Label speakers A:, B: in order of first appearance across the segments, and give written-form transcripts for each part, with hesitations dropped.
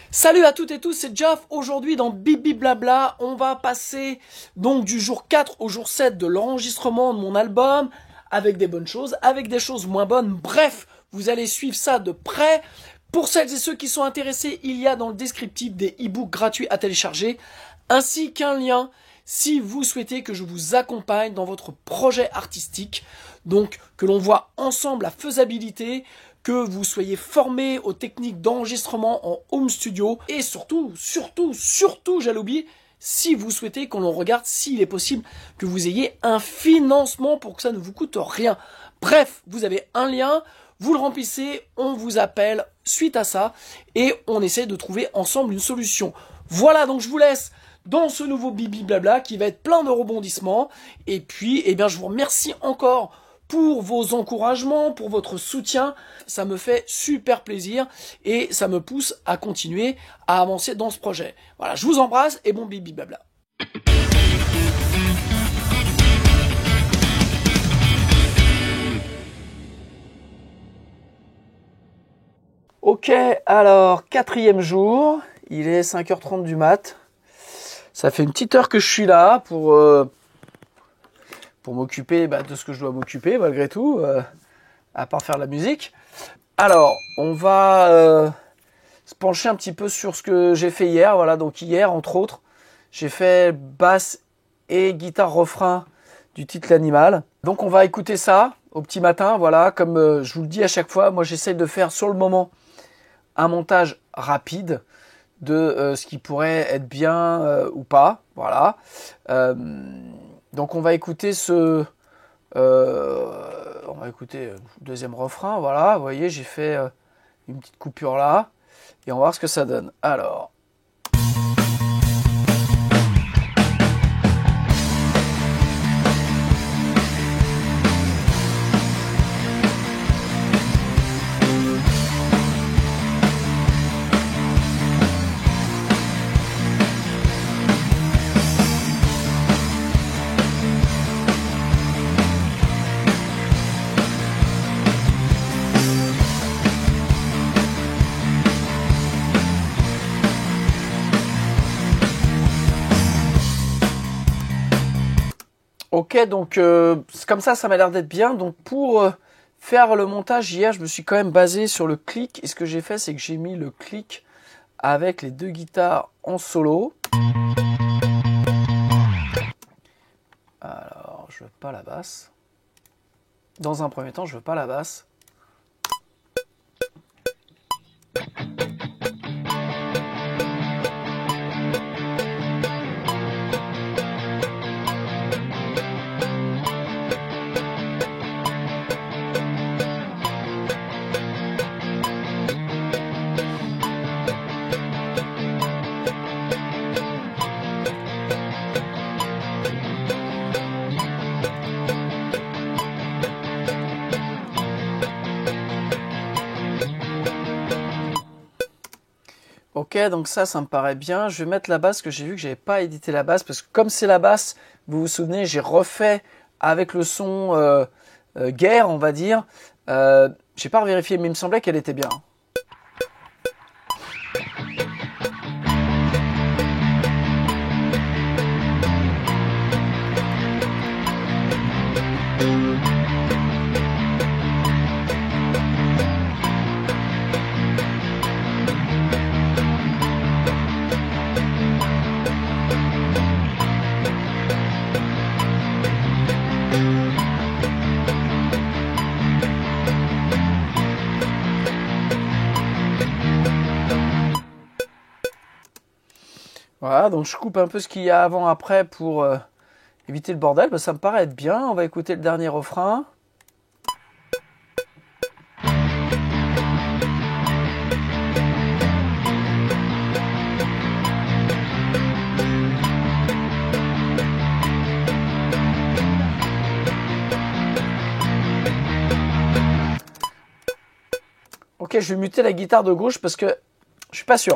A: Salut à toutes et tous, c'est Jaf. Aujourd'hui dans Bibi Blabla, on va passer donc du jour 4 au jour 7 de l'enregistrement de mon album, avec des bonnes choses, avec des choses moins bonnes. Bref, vous allez suivre ça de près. Pour celles et ceux qui sont intéressés, il y a dans le descriptif des e-books gratuits à télécharger, ainsi qu'un lien si vous souhaitez que je vous accompagne dans votre projet artistique. Donc que l'on voit ensemble la faisabilité, que vous soyez formé aux techniques d'enregistrement en home studio et surtout, j'allais oublier, si vous souhaitez qu'on regarde s'il est possible que vous ayez un financement pour que ça ne vous coûte rien. Bref, vous avez un lien, vous le remplissez, on vous appelle suite à ça et on essaie de trouver ensemble une solution. Voilà, donc je vous laisse dans ce nouveau Bibi Blabla qui va être plein de rebondissements. Et puis, je vous remercie encore pour vos encouragements, pour votre soutien. Ça me fait super plaisir et ça me pousse à continuer à avancer dans ce projet. Voilà, je vous embrasse et bon Bibi Blabla. Ok, alors 4e jour, il est 5h30 du mat. Ça fait une petite heure que je suis là pour m'occuper de ce que je dois m'occuper malgré tout, à part faire de la musique. Alors, on va se pencher un petit peu sur ce que j'ai fait hier. Voilà, donc hier, entre autres, j'ai fait basse et guitare refrain du titre L'Animal. Donc on va écouter ça au petit matin. Voilà, comme je vous le dis à chaque fois, moi j'essaye de faire sur le moment un montage rapide de ce qui pourrait être bien ou pas. Voilà. Donc on va écouter le deuxième refrain. Voilà, vous voyez, j'ai fait une petite coupure là et on va voir ce que ça donne. Alors. Ok, donc comme ça m'a l'air d'être bien. Donc pour faire le montage hier, je me suis quand même basé sur le clic. Et ce que j'ai fait, c'est que j'ai mis le clic avec les deux guitares en solo. Alors, je veux pas la basse. Dans un premier temps, je veux pas la basse. Ok, donc ça me paraît bien. Je vais mettre la basse, que j'ai vu que j'avais pas édité la basse, parce que comme c'est la basse, vous vous souvenez, j'ai refait avec le son guerre, on va dire. J'ai pas vérifié, mais il me semblait qu'elle était bien. Voilà, donc je coupe un peu ce qu'il y a avant-après pour éviter le bordel. Ça me paraît être bien. On va écouter le dernier refrain. Ok, je vais muter la guitare de gauche parce que je suis pas sûr.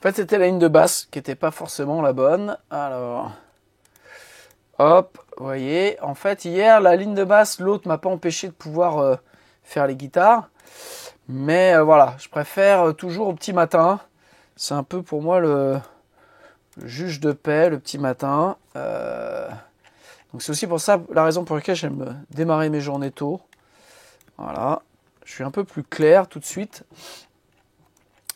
A: En fait, c'était la ligne de basse qui n'était pas forcément la bonne. Alors, hop, vous voyez. En fait, hier, la ligne de basse, l'autre m'a pas empêché de pouvoir faire les guitares. Mais voilà, je préfère toujours au petit matin. C'est un peu pour moi le juge de paix, le petit matin. Donc c'est aussi pour ça, la raison pour laquelle j'aime démarrer mes journées tôt. Voilà, je suis un peu plus clair tout de suite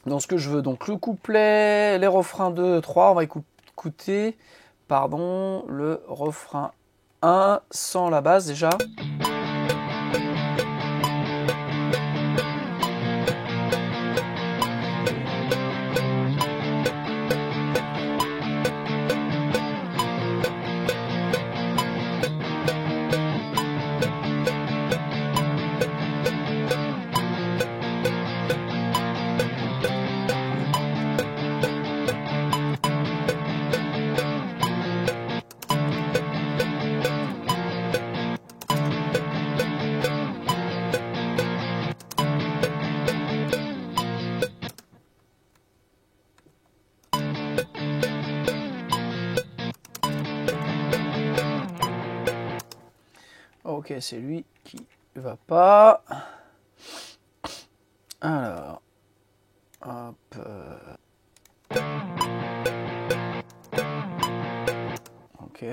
A: dans ce que je veux. Donc le couplet, les refrains 2, 3, on va écouter, le refrain 1 sans la basse déjà. Ok, c'est lui qui va pas. Alors, hop. Ok.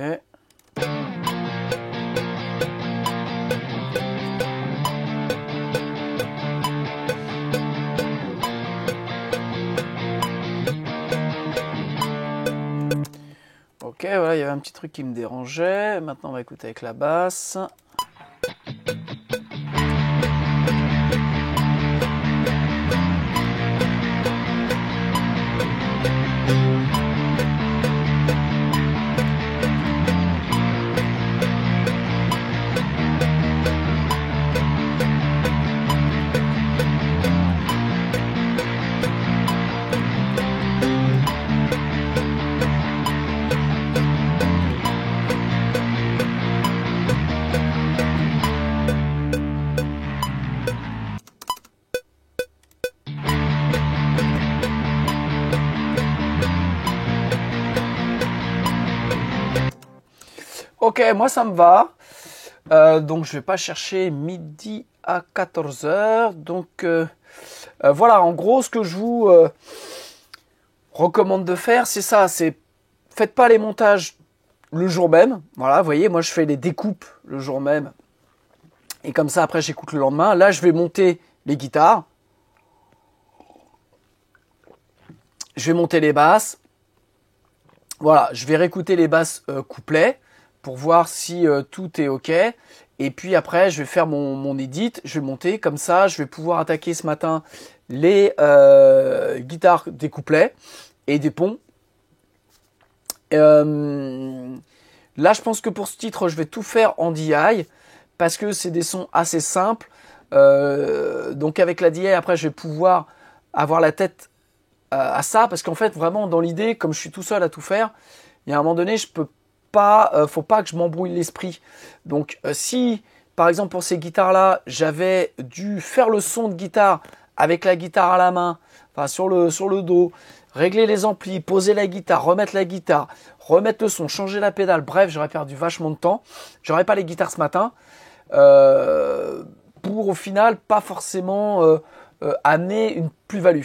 A: Ok, voilà, il y avait un petit truc qui me dérangeait. Maintenant, on va écouter avec la basse. Ok, moi ça me va. Donc je vais pas chercher midi à 14h. Donc voilà, en gros ce que je vous recommande de faire, c'est ça. C'est faites pas les montages le jour même. Voilà, vous voyez, moi je fais les découpes le jour même. Et comme ça après j'écoute le lendemain. Là je vais monter les guitares. Je vais monter les basses. Voilà, je vais réécouter les basses couplets pour voir si tout est ok. Et puis après, je vais faire mon edit, je vais monter. Comme ça, je vais pouvoir attaquer ce matin les guitares des couplets et des ponts. Là, je pense que pour ce titre, je vais tout faire en DI parce que c'est des sons assez simples. Donc avec la DI, après, je vais pouvoir avoir la tête à ça parce qu'en fait, vraiment, dans l'idée, comme je suis tout seul à tout faire, il y a un moment donné, je peux pas, faut pas que je m'embrouille l'esprit. Donc si par exemple pour ces guitares là j'avais dû faire le son de guitare avec la guitare à la main, enfin sur le dos, régler les amplis, poser la guitare, remettre le son, changer la pédale, bref j'aurais perdu vachement de temps, j'aurais pas les guitares ce matin pour au final pas forcément amener une plus-value.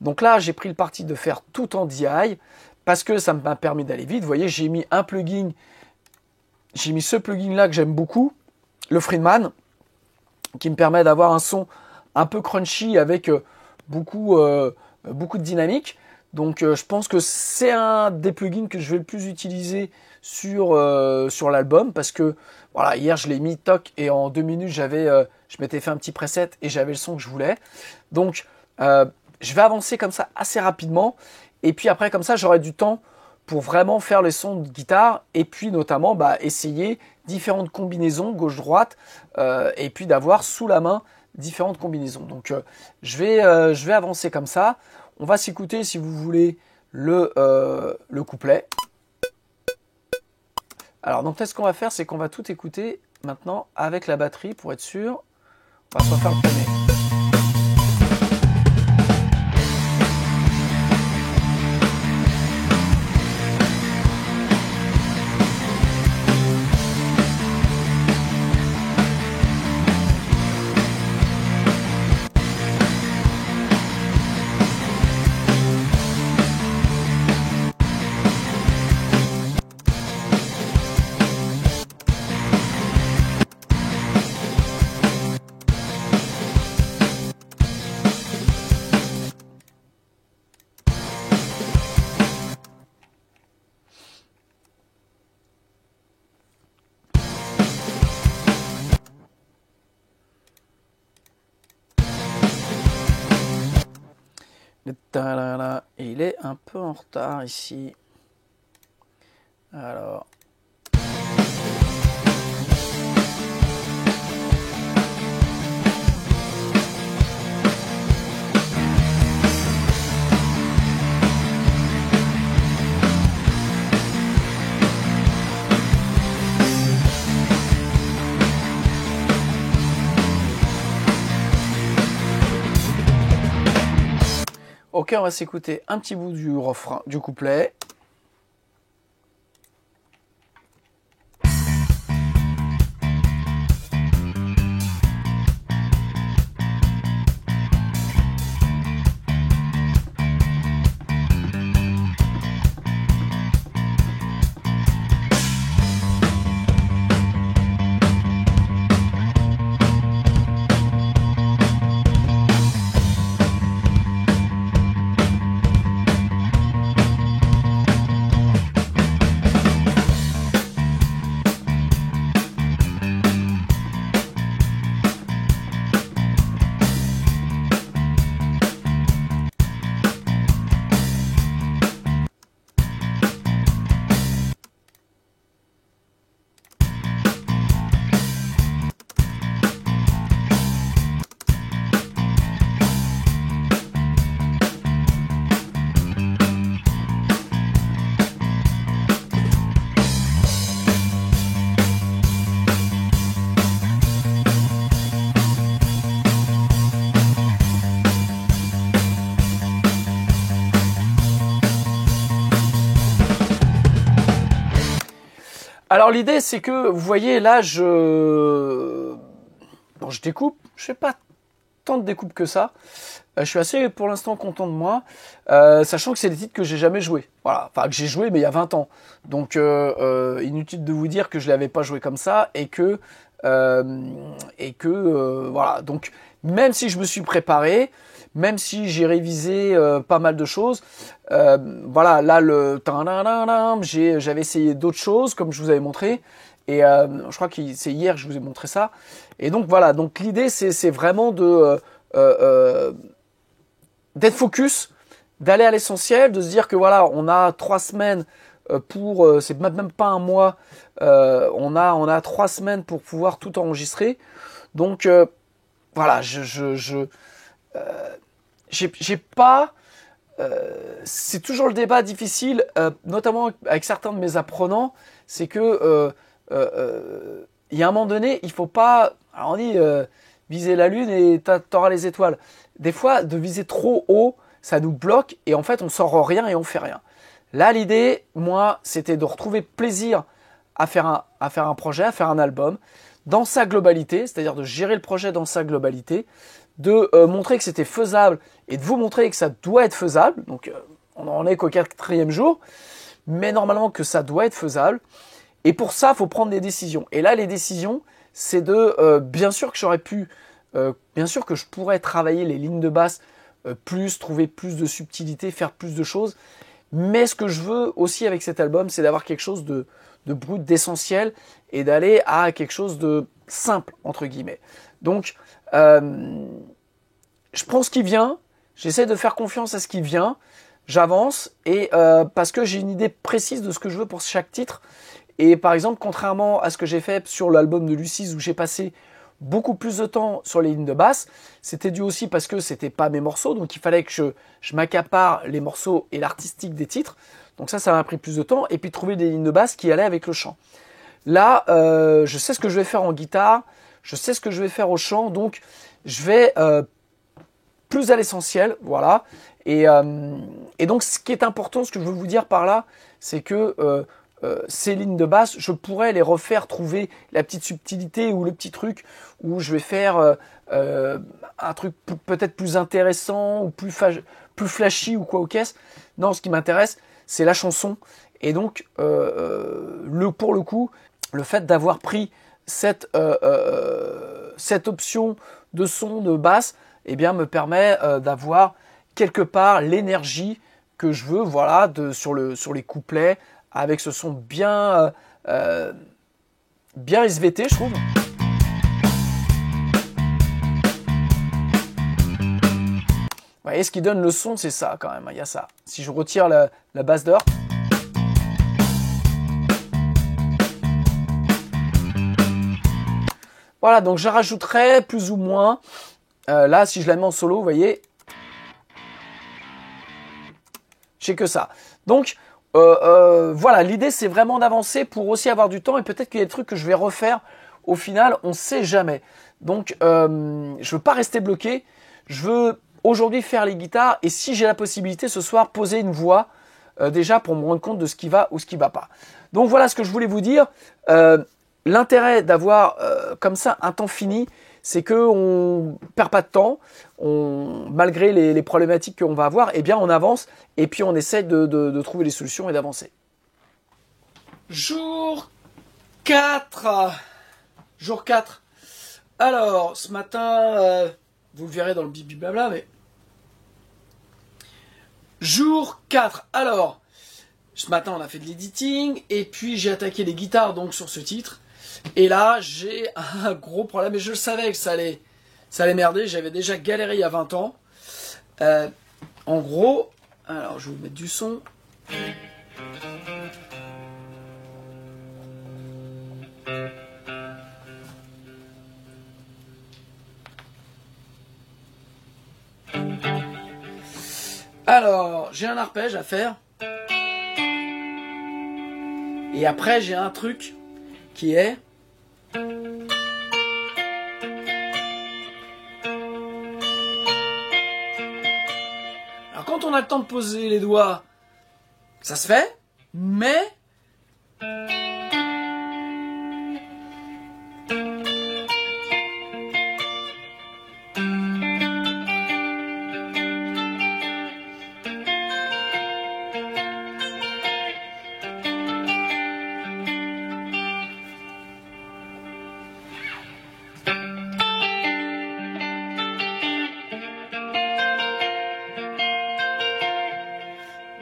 A: Donc là j'ai pris le parti de faire tout en DI parce que ça m'a permis d'aller vite. Vous voyez, j'ai mis un plugin j'ai mis ce plugin là que j'aime beaucoup, le Friedman, qui me permet d'avoir un son un peu crunchy avec beaucoup de dynamique. Donc je pense que c'est un des plugins que je vais le plus utiliser sur l'album, parce que voilà, hier je l'ai mis toc et en 2 minutes je m'étais fait un petit preset et j'avais le son que je voulais. Donc je vais avancer comme ça assez rapidement, et puis après comme ça j'aurai du temps pour vraiment faire les sons de guitare, et puis notamment essayer différentes combinaisons gauche-droite, et puis d'avoir sous la main différentes combinaisons. Donc je vais avancer comme ça. On va s'écouter, si vous voulez, le couplet. Alors donc là, ce qu'on va faire, c'est qu'on va tout écouter maintenant avec la batterie pour être sûr. On va se refaire le premier. Le ta-la-la, il est un peu en retard ici. Alors. Ok, on va s'écouter un petit bout du refrain, du couplet. Alors l'idée, c'est que, vous voyez, là, je découpe. Je fais pas tant de découpe que ça. Je suis assez, pour l'instant, content de moi, sachant que c'est des titres que j'ai jamais joués. Voilà, enfin que j'ai joué, mais il y a 20 ans. Donc inutile de vous dire que je l'avais pas joué comme ça, et que voilà. Donc même si je me suis préparé, même si j'ai révisé pas mal de choses, voilà, là j'avais essayé d'autres choses comme je vous avais montré, et je crois que c'est hier que je vous ai montré ça. Et donc voilà, donc l'idée c'est vraiment d'être focus, d'aller à l'essentiel, de se dire que voilà, on a 3 semaines c'est même pas un mois, on a 3 semaines pour pouvoir tout enregistrer. Donc voilà, j'ai pas, c'est toujours le débat difficile, notamment avec certains de mes apprenants, c'est que il y a un moment donné, il faut pas, alors on dit viser la lune et t'auras les étoiles. Des fois, de viser trop haut, ça nous bloque, et en fait, on sort rien et on fait rien. Là, l'idée, moi, c'était de retrouver plaisir à faire un projet, à faire un album, dans sa globalité, c'est-à-dire de gérer le projet dans sa globalité, de montrer que c'était faisable, et de vous montrer que ça doit être faisable. Donc, on n'en est qu'au 4e jour, mais normalement que ça doit être faisable. Et pour ça, il faut prendre des décisions. Et là, les décisions, c'est de, bien sûr que j'aurais pu, bien sûr que je pourrais travailler les lignes de basse plus, trouver plus de subtilité, faire plus de choses. Mais ce que je veux aussi avec cet album, c'est d'avoir quelque chose de brut, d'essentiel, et d'aller à quelque chose de simple, entre guillemets. Donc, je prends ce qui vient, j'essaie de faire confiance à ce qui vient, j'avance, et parce que j'ai une idée précise de ce que je veux pour chaque titre. Et par exemple, contrairement à ce que j'ai fait sur l'album de Lucis, où j'ai passé beaucoup plus de temps sur les lignes de basse, c'était dû aussi parce que c'était pas mes morceaux, donc il fallait que je m'accapare les morceaux et l'artistique des titres. Donc ça m'a pris plus de temps, et puis trouver des lignes de basse qui allaient avec le chant. Là, je sais ce que je vais faire en guitare, je sais ce que je vais faire au chant, donc je vais plus à l'essentiel, voilà. Et donc ce qui est important, ce que je veux vous dire par là, c'est que ces lignes de basse, je pourrais les refaire, trouver la petite subtilité ou le petit truc où je vais faire un truc peut-être plus intéressant ou plus flashy ou quoi au caisse. Non, ce qui m'intéresse, c'est la chanson. Et donc, pour le coup, le fait d'avoir pris cette option de son de basse, eh bien, me permet d'avoir quelque part l'énergie que je veux, voilà, sur les couplets, avec ce son bien SVT, je trouve. Vous voyez, ce qui donne le son, c'est ça quand même, il y a ça. Si je retire la basse d'or. Voilà, donc je rajouterai plus ou moins, là si je la mets en solo, vous voyez, j'ai que ça. Donc, voilà, l'idée c'est vraiment d'avancer pour aussi avoir du temps, et peut-être qu'il y a des trucs que je vais refaire au final, on ne sait jamais. Donc je veux pas rester bloqué, je veux aujourd'hui faire les guitares, et si j'ai la possibilité ce soir poser une voix déjà pour me rendre compte de ce qui va ou ce qui va pas. Donc voilà ce que je voulais vous dire. L'intérêt d'avoir comme ça un temps fini, c'est qu'on perd pas de temps, malgré les problématiques qu'on va avoir, eh bien on avance, et puis on essaie de trouver les solutions et d'avancer. Jour 4. Jour 4. Alors, ce matin, vous le verrez dans le bibi blabla, mais... Jour 4. Alors, ce matin, on a fait de l'editing, et puis j'ai attaqué les guitares donc sur ce titre. Et là, j'ai un gros problème, et je savais que ça allait merder, j'avais déjà galéré il y a 20 ans. En gros, alors je vais vous mettre du son. Alors, j'ai un arpège à faire. Et après, j'ai un truc qui est... Alors quand on a le temps de poser les doigts, ça se fait, mais...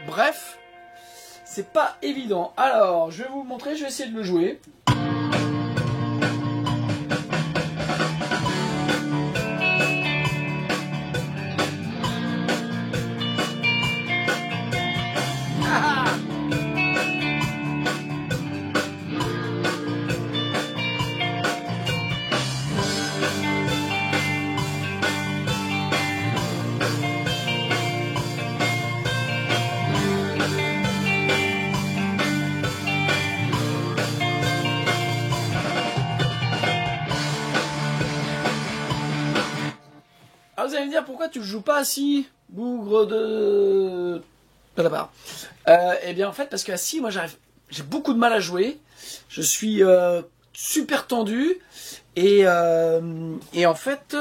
A: Bref, c'est pas évident. Alors, je vais vous montrer, je vais essayer de le jouer. Alors vous allez me dire pourquoi tu le joues pas assis, bougre de... Là-bas. Eh bien en fait parce que assis, moi j'ai beaucoup de mal à jouer. Je suis super tendu et en fait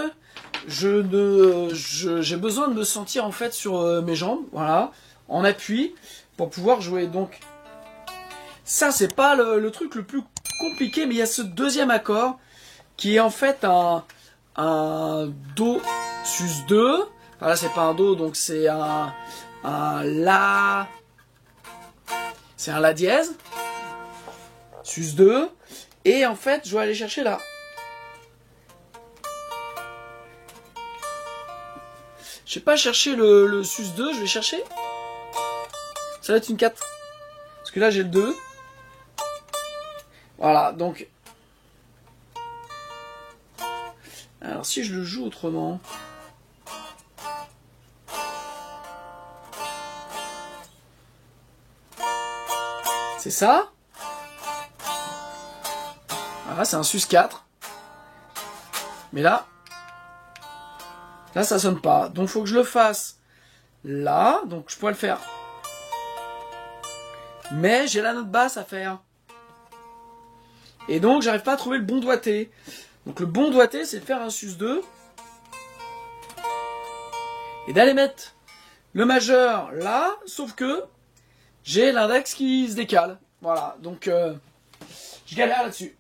A: j'ai besoin de me sentir en fait sur mes jambes, voilà, en appui pour pouvoir jouer. Donc Ça, c'est pas le truc le plus compliqué, mais il y a ce deuxième accord qui est en fait un Do sus 2. Enfin, là, c'est pas un Do, donc c'est un La. C'est un La dièse. Sus 2. Et en fait, je vais aller chercher là. Je vais pas chercher le sus 2, je vais chercher. Ça va être une 4. Parce que là, j'ai le 2. Voilà, donc. Alors, si je le joue autrement. C'est ça. Voilà, c'est un sus 4. Mais là, ça sonne pas. Donc, faut que je le fasse là. Donc, je pourrais le faire. Mais j'ai la note basse à faire. Et donc, j'arrive pas à trouver le bon doigté. Donc, le bon doigté, c'est de faire un sus 2. Et d'aller mettre le majeur là. Sauf que j'ai l'index qui se décale. Voilà. Donc, je galère là-dessus.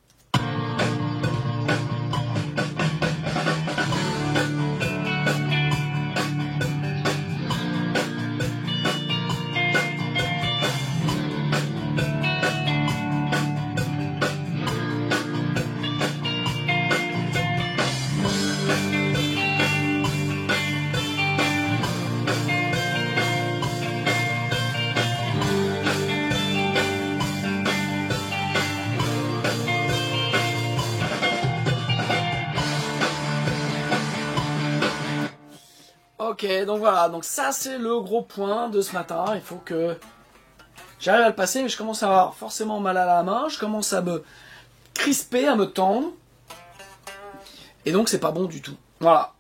A: Ok, donc voilà, donc ça c'est le gros point de ce matin, il faut que j'arrive à le passer, mais je commence à avoir forcément mal à la main, je commence à me crisper, à me tendre, et donc c'est pas bon du tout, voilà.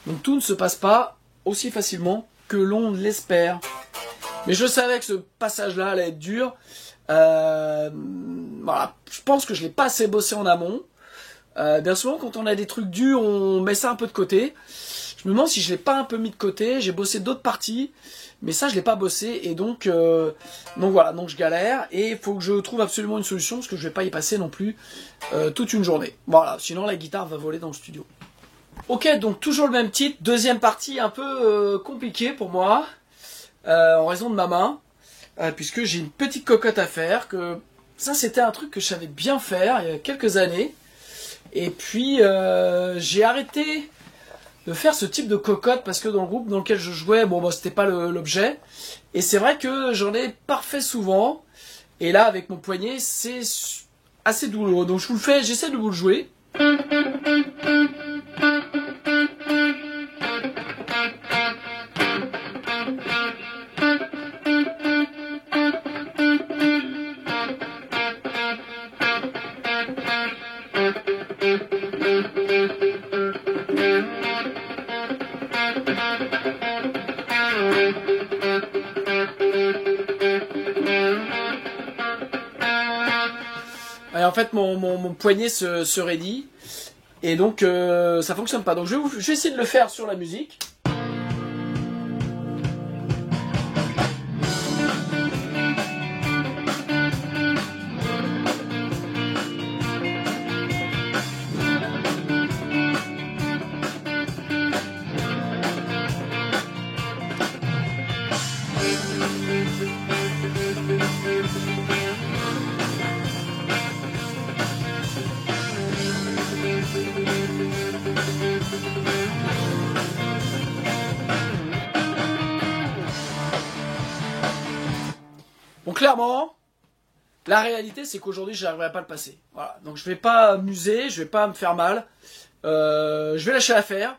A: Donc tout ne se passe pas aussi facilement que l'on l'espère, mais je savais que ce passage-là allait être dur, voilà, je pense que je l'ai pas assez bossé en amont. Bien souvent, quand on a des trucs durs, on met ça un peu de côté. Je me demande si je l'ai pas un peu mis de côté. J'ai bossé d'autres parties, mais ça, je l'ai pas bossé. Et donc voilà, donc je galère. Et il faut que je trouve absolument une solution, parce que je vais pas y passer non plus toute une journée. Voilà, sinon la guitare va voler dans le studio. Ok, donc toujours le même titre. Deuxième partie un peu compliquée pour moi, en raison de ma main, puisque j'ai une petite cocotte à faire. Ça, c'était un truc que je savais bien faire il y a quelques années. Et puis j'ai arrêté de faire ce type de cocotte parce que dans le groupe dans lequel je jouais, bon bah c'était pas l'objet. Et c'est vrai que j'en ai pas fait souvent. Et là avec mon poignet c'est assez douloureux. Donc je vous le fais, j'essaie de vous le jouer. Et en fait mon poignet se raidit et donc ça fonctionne pas. Donc je vais essayer de le faire sur la musique. Bon, clairement, la réalité, c'est qu'aujourd'hui, je n'arriverai pas à le passer. Voilà. Donc, je vais pas m'user, je vais pas me faire mal. Je vais lâcher l'affaire.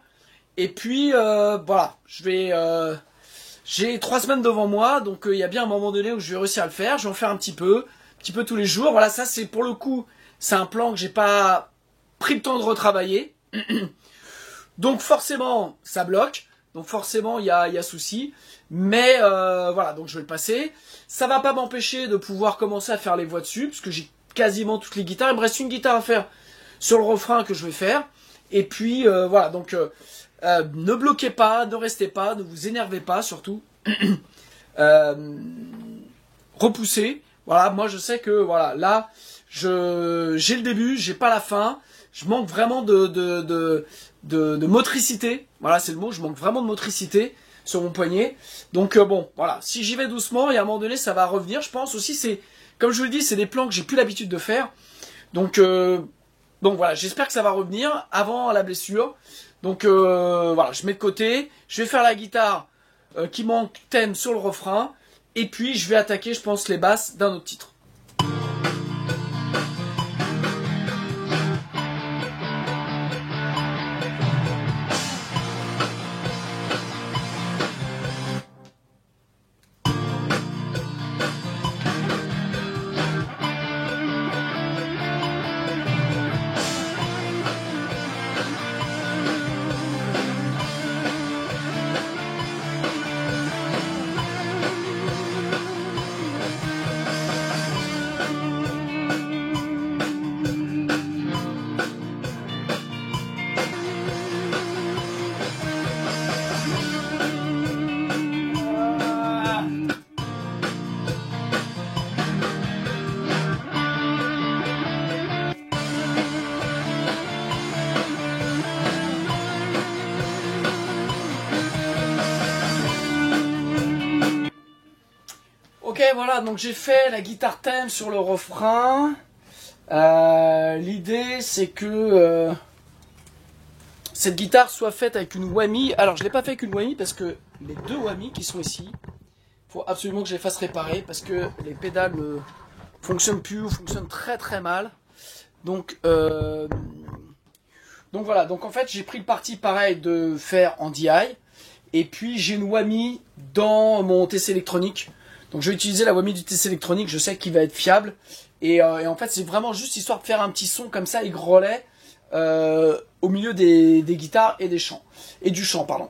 A: Et puis, voilà, j'ai 3 semaines devant moi, donc il y a bien un moment donné où je vais réussir à le faire. Je vais en faire un petit peu tous les jours. Voilà, ça, c'est pour le coup, c'est un plan que j'ai pas pris le temps de retravailler. Donc, forcément, ça bloque. Donc forcément, il y a souci. Mais voilà, donc je vais le passer. Ça va pas m'empêcher de pouvoir commencer à faire les voix dessus, parce que j'ai quasiment toutes les guitares. Il me reste une guitare à faire sur le refrain que je vais faire. Et puis voilà, donc ne bloquez pas, ne restez pas, ne vous énervez pas surtout. repousser. Voilà, moi je sais que voilà, là, j'ai le début, j'ai pas la fin. Je manque vraiment de motricité. Voilà, c'est le mot, je manque vraiment de motricité sur mon poignet. Donc bon, voilà, si j'y vais doucement, et à un moment donné, ça va revenir. Je pense aussi, c'est, comme je vous le dis, c'est des plans que j'ai plus l'habitude de faire. Donc voilà, j'espère que ça va revenir avant la blessure. Donc voilà, je mets de côté. Je vais faire la guitare qui manque thème sur le refrain. Et puis je vais attaquer, je pense, les basses d'un autre titre. Ok, voilà, donc j'ai fait la guitare thème sur le refrain. L'idée, c'est que cette guitare soit faite avec une whammy. Alors, je ne l'ai pas fait avec une whammy parce que les deux whammy qui sont ici, il faut absolument que je les fasse réparer parce que les pédales ne fonctionnent plus ou fonctionnent très très mal. Donc voilà, donc en fait, j'ai pris le parti pareil de faire en DI. Et puis, j'ai une whammy dans mon TC électronique. Donc je vais utiliser la whammy du TC électronique, je sais qu'il va être fiable. Et en fait c'est vraiment juste histoire de faire un petit son comme ça, aigrelet, au milieu des guitares et des chants. Et du chant, pardon.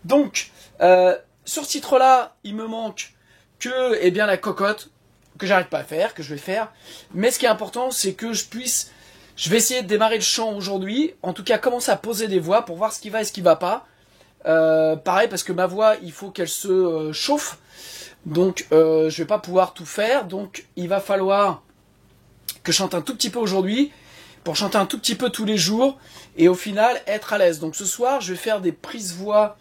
A: Donc, sur ce titre-là, il me manque que la cocotte, que j'arrête pas à faire, que je vais faire. Mais ce qui est important, c'est que je vais essayer de démarrer le chant aujourd'hui. En tout cas, commencer à poser des voix pour voir ce qui va et ce qui va pas. Pareil, parce que ma voix, il faut qu'elle se chauffe. Donc je vais pas pouvoir tout faire, donc il va falloir que je chante un tout petit peu aujourd'hui, pour chanter un tout petit peu tous les jours, et au final être à l'aise. Donc ce soir je vais faire des prises voix,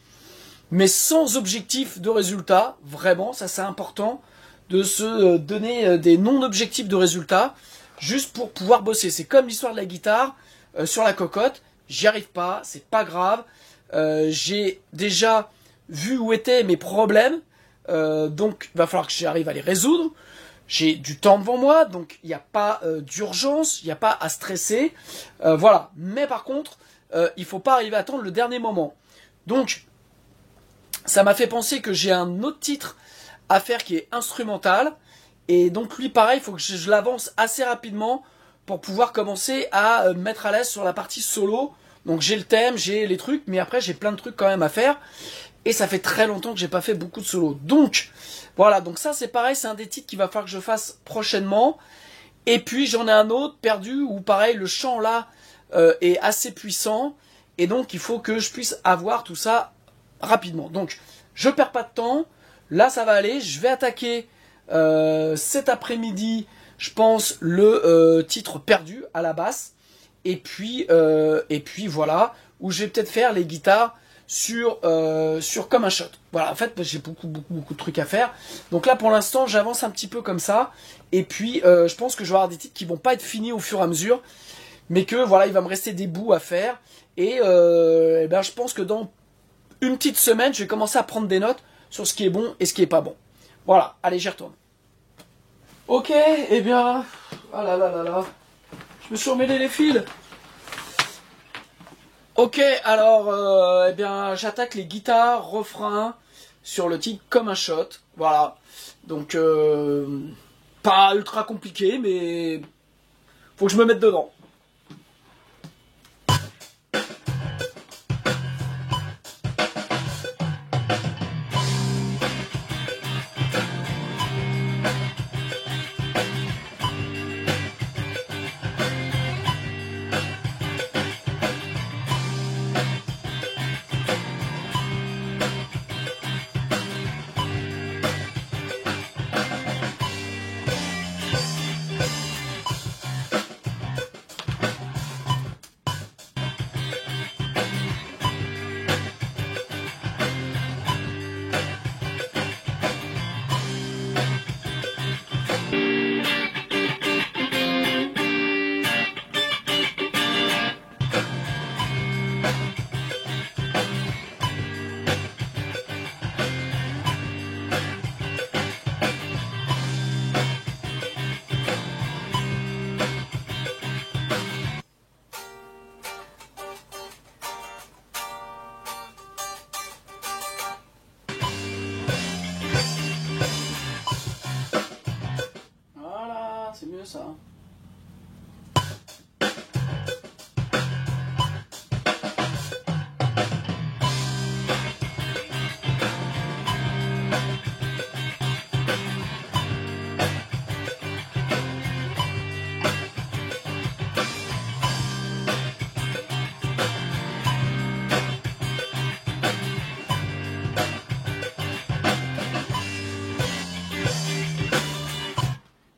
A: mais sans objectif de résultat, vraiment, ça c'est important, de se donner des non-objectifs de résultat, juste pour pouvoir bosser. C'est comme l'histoire de la guitare, sur la cocotte, j'y arrive pas, c'est pas grave, j'ai déjà vu où étaient mes problèmes, donc il va falloir que j'arrive à les résoudre. J'ai du temps devant moi, donc il n'y a pas d'urgence, il n'y a pas à stresser. Voilà. Mais par contre, il ne faut pas arriver à attendre le dernier moment. Donc, ça m'a fait penser que j'ai un autre titre à faire qui est instrumental. Et donc lui, pareil, il faut que je l'avance assez rapidement pour pouvoir commencer à me mettre à l'aise sur la partie solo. Donc j'ai le thème, j'ai les trucs, mais après j'ai plein de trucs quand même à faire. Et ça fait très longtemps que j'ai pas fait beaucoup de solos. Donc, voilà, donc ça c'est pareil, c'est un des titres qu'il va falloir que je fasse prochainement. Et puis j'en ai un autre perdu où pareil, le chant là est assez puissant. Et donc il faut que je puisse avoir tout ça rapidement. Donc je perds pas de temps, là ça va aller, je vais attaquer cet après-midi, je pense, le titre perdu à la basse. Et puis voilà, où je vais peut-être faire les guitares sur comme un shot. Voilà, en fait j'ai beaucoup de trucs à faire. Donc là pour l'instant j'avance un petit peu comme ça. Et puis je pense que je vais avoir des titres qui vont pas être finis au fur et à mesure, mais que voilà, il va me rester des bouts à faire. Et je pense que dans une petite semaine je vais commencer à prendre des notes sur ce qui est bon et ce qui est pas bon. Voilà, allez, j'y retourne. Ok, ah là là là là, je me suis emmêlé les fils. Ok, alors, j'attaque les guitares, refrains, sur le titre comme un shot. Voilà. Donc, pas ultra compliqué, mais faut que je me mette dedans. c'est mieux ça.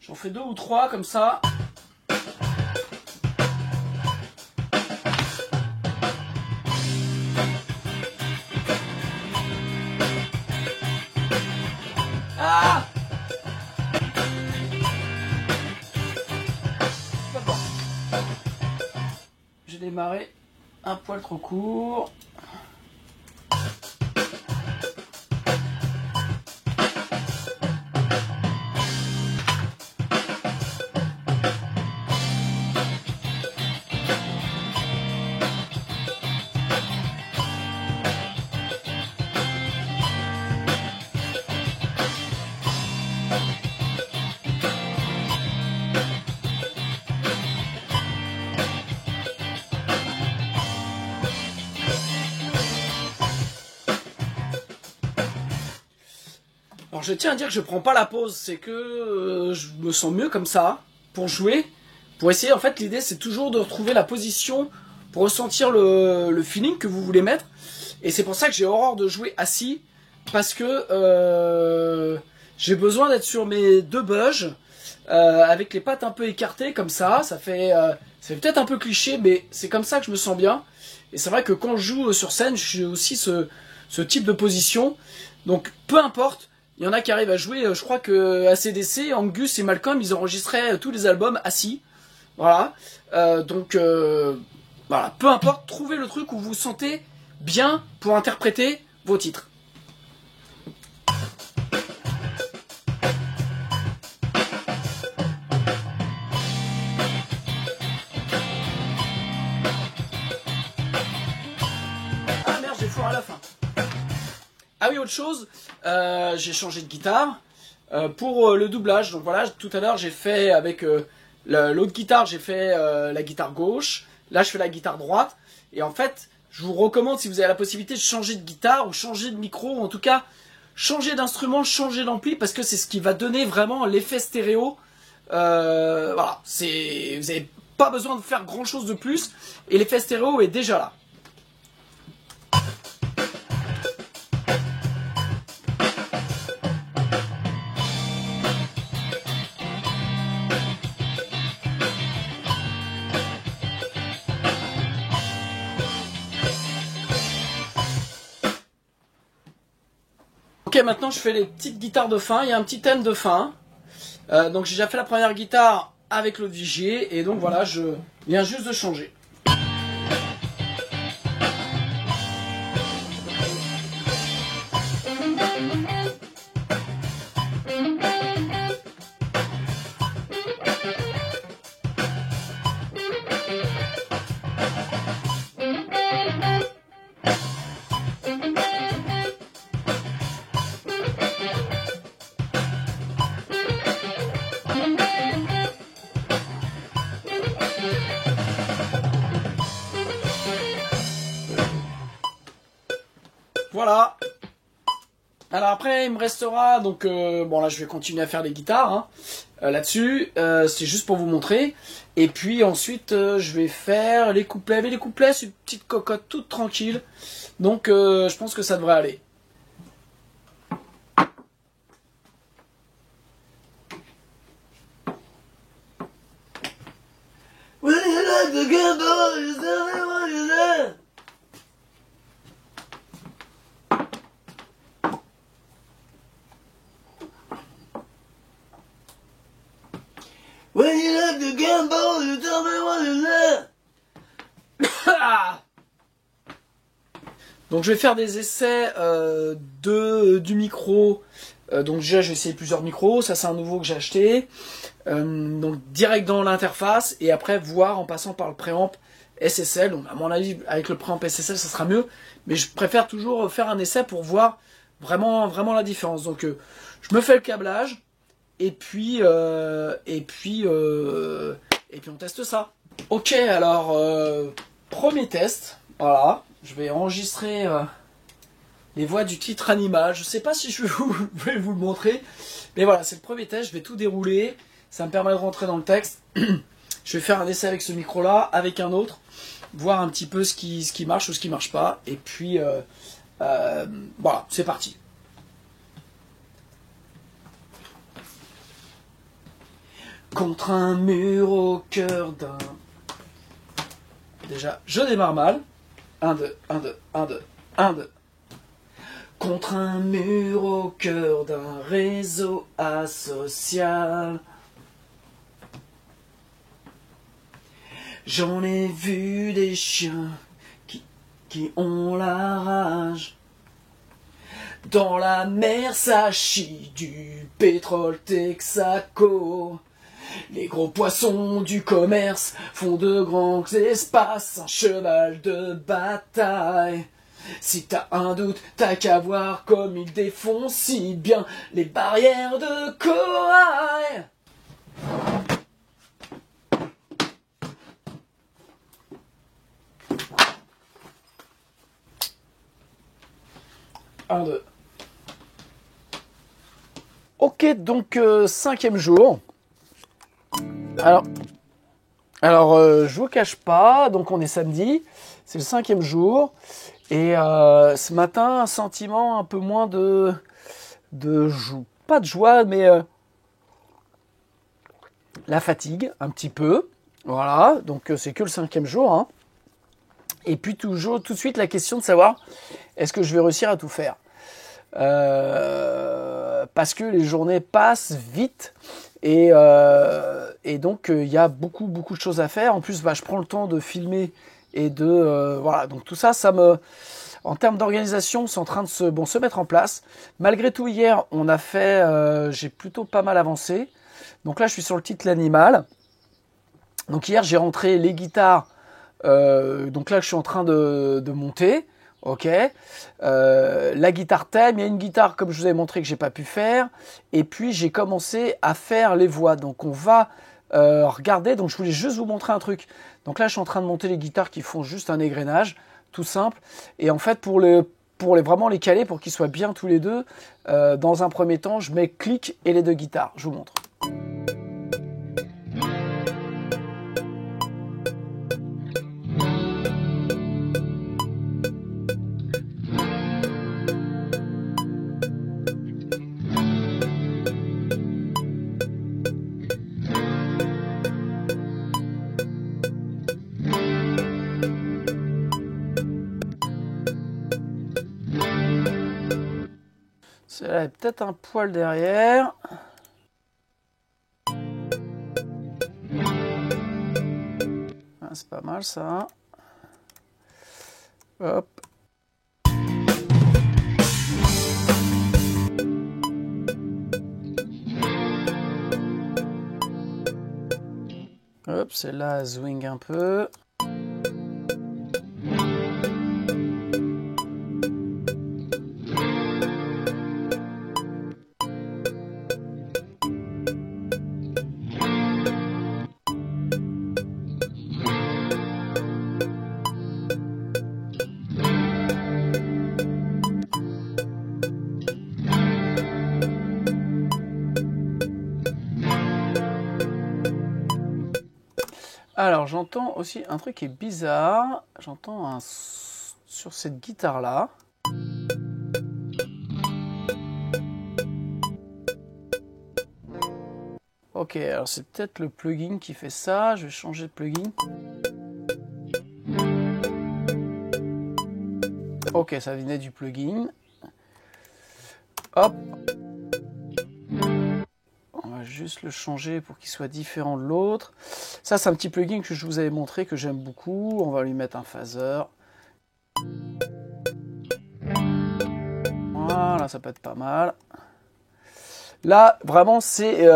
A: J'en fais 2 ou 3 comme ça. Ah! J'ai démarré un poil trop court. Alors je tiens à dire que je prends pas la pause, c'est que je me sens mieux comme ça pour jouer, pour essayer. En fait, l'idée c'est toujours de retrouver la position pour ressentir le feeling que vous voulez mettre. Et c'est pour ça que j'ai horreur de jouer assis, parce que j'ai besoin d'être sur mes 2 bugs avec les pattes un peu écartées comme ça. Ça fait peut-être un peu cliché, mais c'est comme ça que je me sens bien. Et c'est vrai que quand je joue sur scène, j'ai aussi ce type de position. Donc peu importe. Il y en a qui arrivent à jouer, je crois que AC/DC, Angus et Malcolm, ils enregistraient tous les albums assis. Voilà. Donc, voilà. Peu importe, trouvez le truc où vous vous sentez bien pour interpréter vos titres. Ah merde, j'ai foiré à la fin. Ah oui, autre chose, j'ai changé de guitare pour le doublage. Donc voilà, tout à l'heure j'ai fait avec l'autre guitare, j'ai fait la guitare gauche. Là, je fais la guitare droite. Et en fait, je vous recommande, si vous avez la possibilité, de changer de guitare ou changer de micro, ou en tout cas changer d'instrument, changer d'ampli, parce que c'est ce qui va donner vraiment l'effet stéréo. Voilà, vous n'avez pas besoin de faire grand chose de plus, et l'effet stéréo est déjà là. Ok, maintenant je fais les petites guitares de fin. Il y a un petit thème de fin. Donc j'ai déjà fait la première guitare avec l'autre vigier. Et donc voilà, je viens juste de changer. Voilà. Alors après, il me restera, donc, bon là je vais continuer à faire les guitares, hein, là-dessus, c'est juste pour vous montrer. Et puis ensuite, je vais faire les couplets. Mais les couplets, c'est une petite cocotte toute tranquille, donc je pense que ça devrait aller. When you like the gamble, you tell me what you love. Donc je vais faire des essais du micro. Donc déjà je vais essayer plusieurs micros. Ça c'est un nouveau que j'ai acheté. Donc direct dans l'interface. Et après voir en passant par le préamp SSL. Donc à mon avis avec le préamp SSL ça sera mieux. Mais je préfère toujours faire un essai pour voir vraiment la différence. Donc je me fais le câblage. et puis on teste ça. Ok, alors premier test. Voilà, je vais enregistrer les voix du titre animal. Je sais pas si je vais vous le montrer, mais voilà, c'est le premier test. Je vais tout dérouler. Ça me permet de rentrer dans le texte. Je vais faire un essai avec ce micro-là, avec un autre, voir un petit peu ce qui marche ou ce qui marche pas. Et puis voilà, c'est parti. Contre un mur au cœur d'un... Déjà, je démarre mal. 1, 2, 1, 2, 1, 2, 1, 2. Contre un mur au cœur d'un réseau asocial. J'en ai vu des chiens qui ont la rage. Dans la mer, ça chie du pétrole Texaco. Les gros poissons du commerce font de grands espaces, un cheval de bataille. Si t'as un doute, t'as qu'à voir comme ils défoncent si bien les barrières de corail. Un, deux. Ok, donc 5e jour. Alors je vous cache pas, donc on est samedi, c'est le 5e jour, et ce matin, un sentiment un peu moins pas de joie, mais la fatigue, un petit peu, voilà, donc c'est que le 5e jour, hein. Et puis tout de suite la question de savoir, est-ce que je vais réussir à tout faire ? Parce que les journées passent vite, et donc il y a beaucoup de choses à faire. En plus, je prends le temps de filmer et voilà. Donc tout ça, en termes d'organisation, c'est en train de se mettre en place. Malgré tout, hier, on a fait, j'ai plutôt pas mal avancé. Donc là, je suis sur le titre l'animal. Donc hier, j'ai rentré les guitares. Donc là, je suis en train de monter. Ok, la guitare thème, il y a une guitare comme je vous avais montré que j'ai pas pu faire, et puis j'ai commencé à faire les voix. Donc on va regarder. Donc je voulais juste vous montrer un truc. Donc là je suis en train de monter les guitares qui font juste un égrenage, tout simple. Et en fait pour vraiment les caler, pour qu'ils soient bien tous les deux, dans un premier temps je mets clic et les deux guitares. Je vous montre. Celle-là est peut-être un poil derrière. Ah, c'est pas mal ça. Hop. Hop, celle-là swing un peu. Alors j'entends aussi un truc qui est bizarre, j'entends sur cette guitare là. Ok, alors c'est peut-être le plugin qui fait ça, je vais changer de plugin. Ok, ça venait du plugin. Hop. On va juste le changer pour qu'il soit différent de l'autre. Ça, c'est un petit plugin que je vous avais montré, que j'aime beaucoup. On va lui mettre un phaser. Voilà, ça peut être pas mal. Là, vraiment, c'est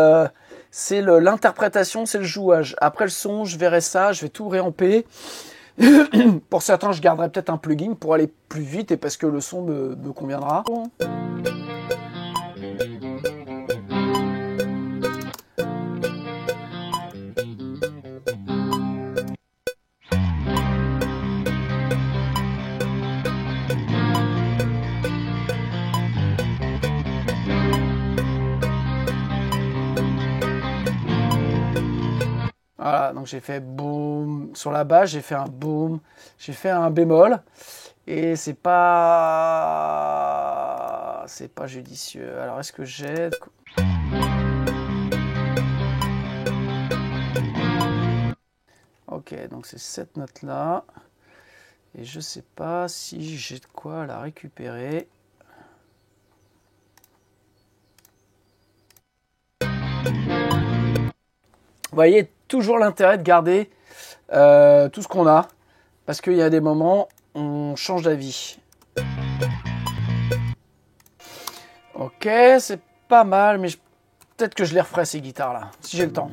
A: l'interprétation, c'est le jouage. Après le son, je verrai ça, je vais tout réamper. Pour certains, je garderai peut-être un plugin pour aller plus vite et parce que le son me conviendra. Voilà, donc j'ai fait boum. Sur la basse, j'ai fait un boum. J'ai fait un bémol. Et c'est pas judicieux. Alors, est-ce que j'aide? Ok, donc c'est cette note-là. Et je sais pas si j'ai de quoi la récupérer. Vous voyez, toujours l'intérêt de garder tout ce qu'on a. Parce qu'il y a des moments où on change d'avis. Ok, c'est pas mal, mais peut-être que je les referai ces guitares-là, si j'ai le temps.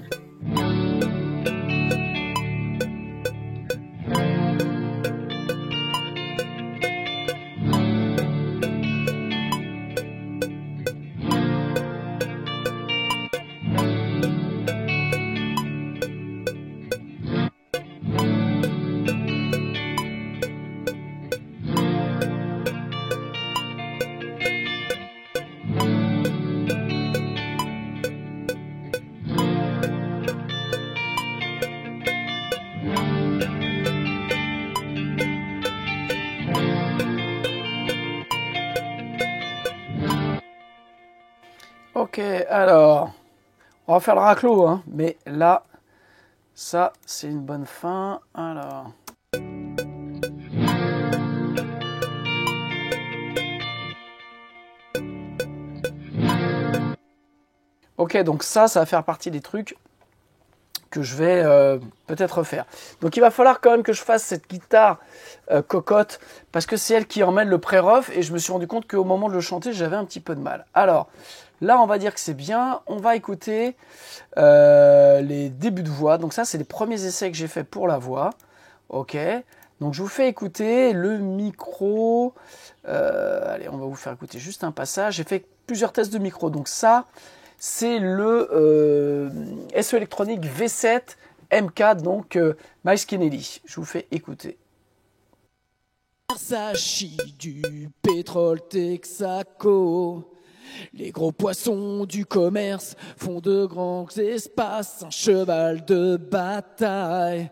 A: Ok, alors, on va faire le raclo, hein, mais là, ça, c'est une bonne fin. Alors. Ok, donc ça va faire partie des trucs que je vais peut-être refaire. Donc il va falloir quand même que je fasse cette guitare cocotte, parce que c'est elle qui emmène le pré-rough, et je me suis rendu compte qu'au moment de le chanter, j'avais un petit peu de mal. Alors, là, on va dire que c'est bien. On va écouter les débuts de voix. Donc ça, c'est les premiers essais que j'ai fait pour la voix. Ok. Donc je vous fais écouter le micro. Allez, on va vous faire écouter juste un passage. J'ai fait plusieurs tests de micro. Donc ça, c'est le SE Electronic V7 M4, donc Miles Kennedy. Je vous fais écouter.
B: Versace, du pétrole Texaco. Les gros poissons du commerce font de grands espaces, un cheval de bataille.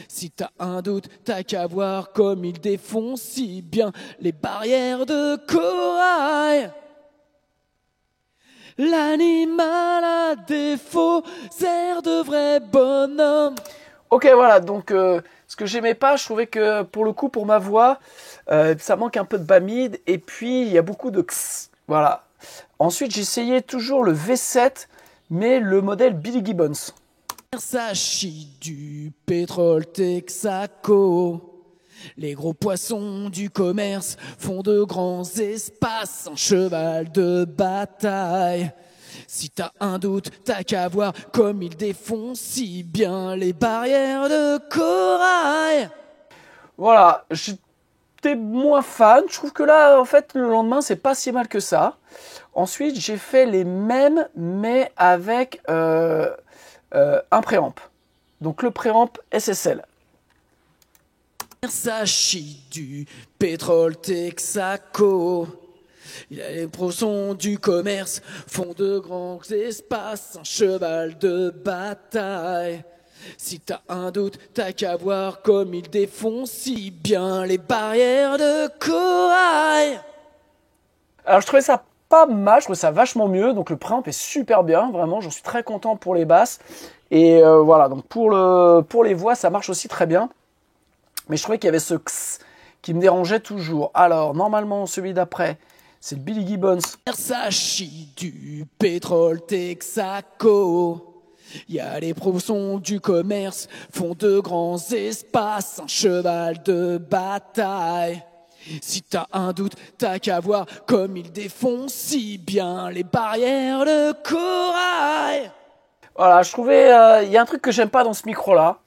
B: Si t'as un doute, t'as qu'à voir comme ils défont si bien les barrières de corail. L'animal à défaut sert de vrai bonhomme.
A: Ok, voilà, donc ce que j'aimais pas, je trouvais que pour le coup, pour ma voix, ça manque un peu de bas-mid, et puis il y a beaucoup de x. Voilà. Ensuite, j'essayais toujours le V7, mais le modèle Billy Gibbons.
B: Versace, du pétrole Texaco. Les gros poissons du commerce font de grands espaces, un cheval de bataille. Si t'as un doute, t'as qu'à voir comme ils défont si bien les barrières de corail.
A: Voilà, j'étais moins fan. Je trouve que là, en fait, le lendemain, c'est pas si mal que ça. Ensuite, j'ai fait les mêmes, mais avec un préamp. Donc le préamp SSL.
B: Versace, du pétrole Texaco. Les poissons du commerce font de grands espaces, un cheval de bataille. Si t'as un doute, t'as qu'à voir comme ils défont si bien les barrières de corail.
A: Alors je trouvais ça pas mal, je trouvais ça vachement mieux. Donc le préamp est super bien, vraiment, j'en suis très content pour les basses. Et voilà, donc pour les voix, ça marche aussi très bien. Mais je trouvais qu'il y avait ce x qui me dérangeait toujours. Alors normalement, celui d'après, c'est le Billy Gibbons.
B: Versace, du pétrole Texaco. Y a les poissons du commerce font de grands espaces, un cheval de bataille. Si t'as un doute, t'as qu'à voir comme ils défont si bien les barrières de corail.
A: Voilà, je trouvais, il y a un truc que j'aime pas dans ce micro-là.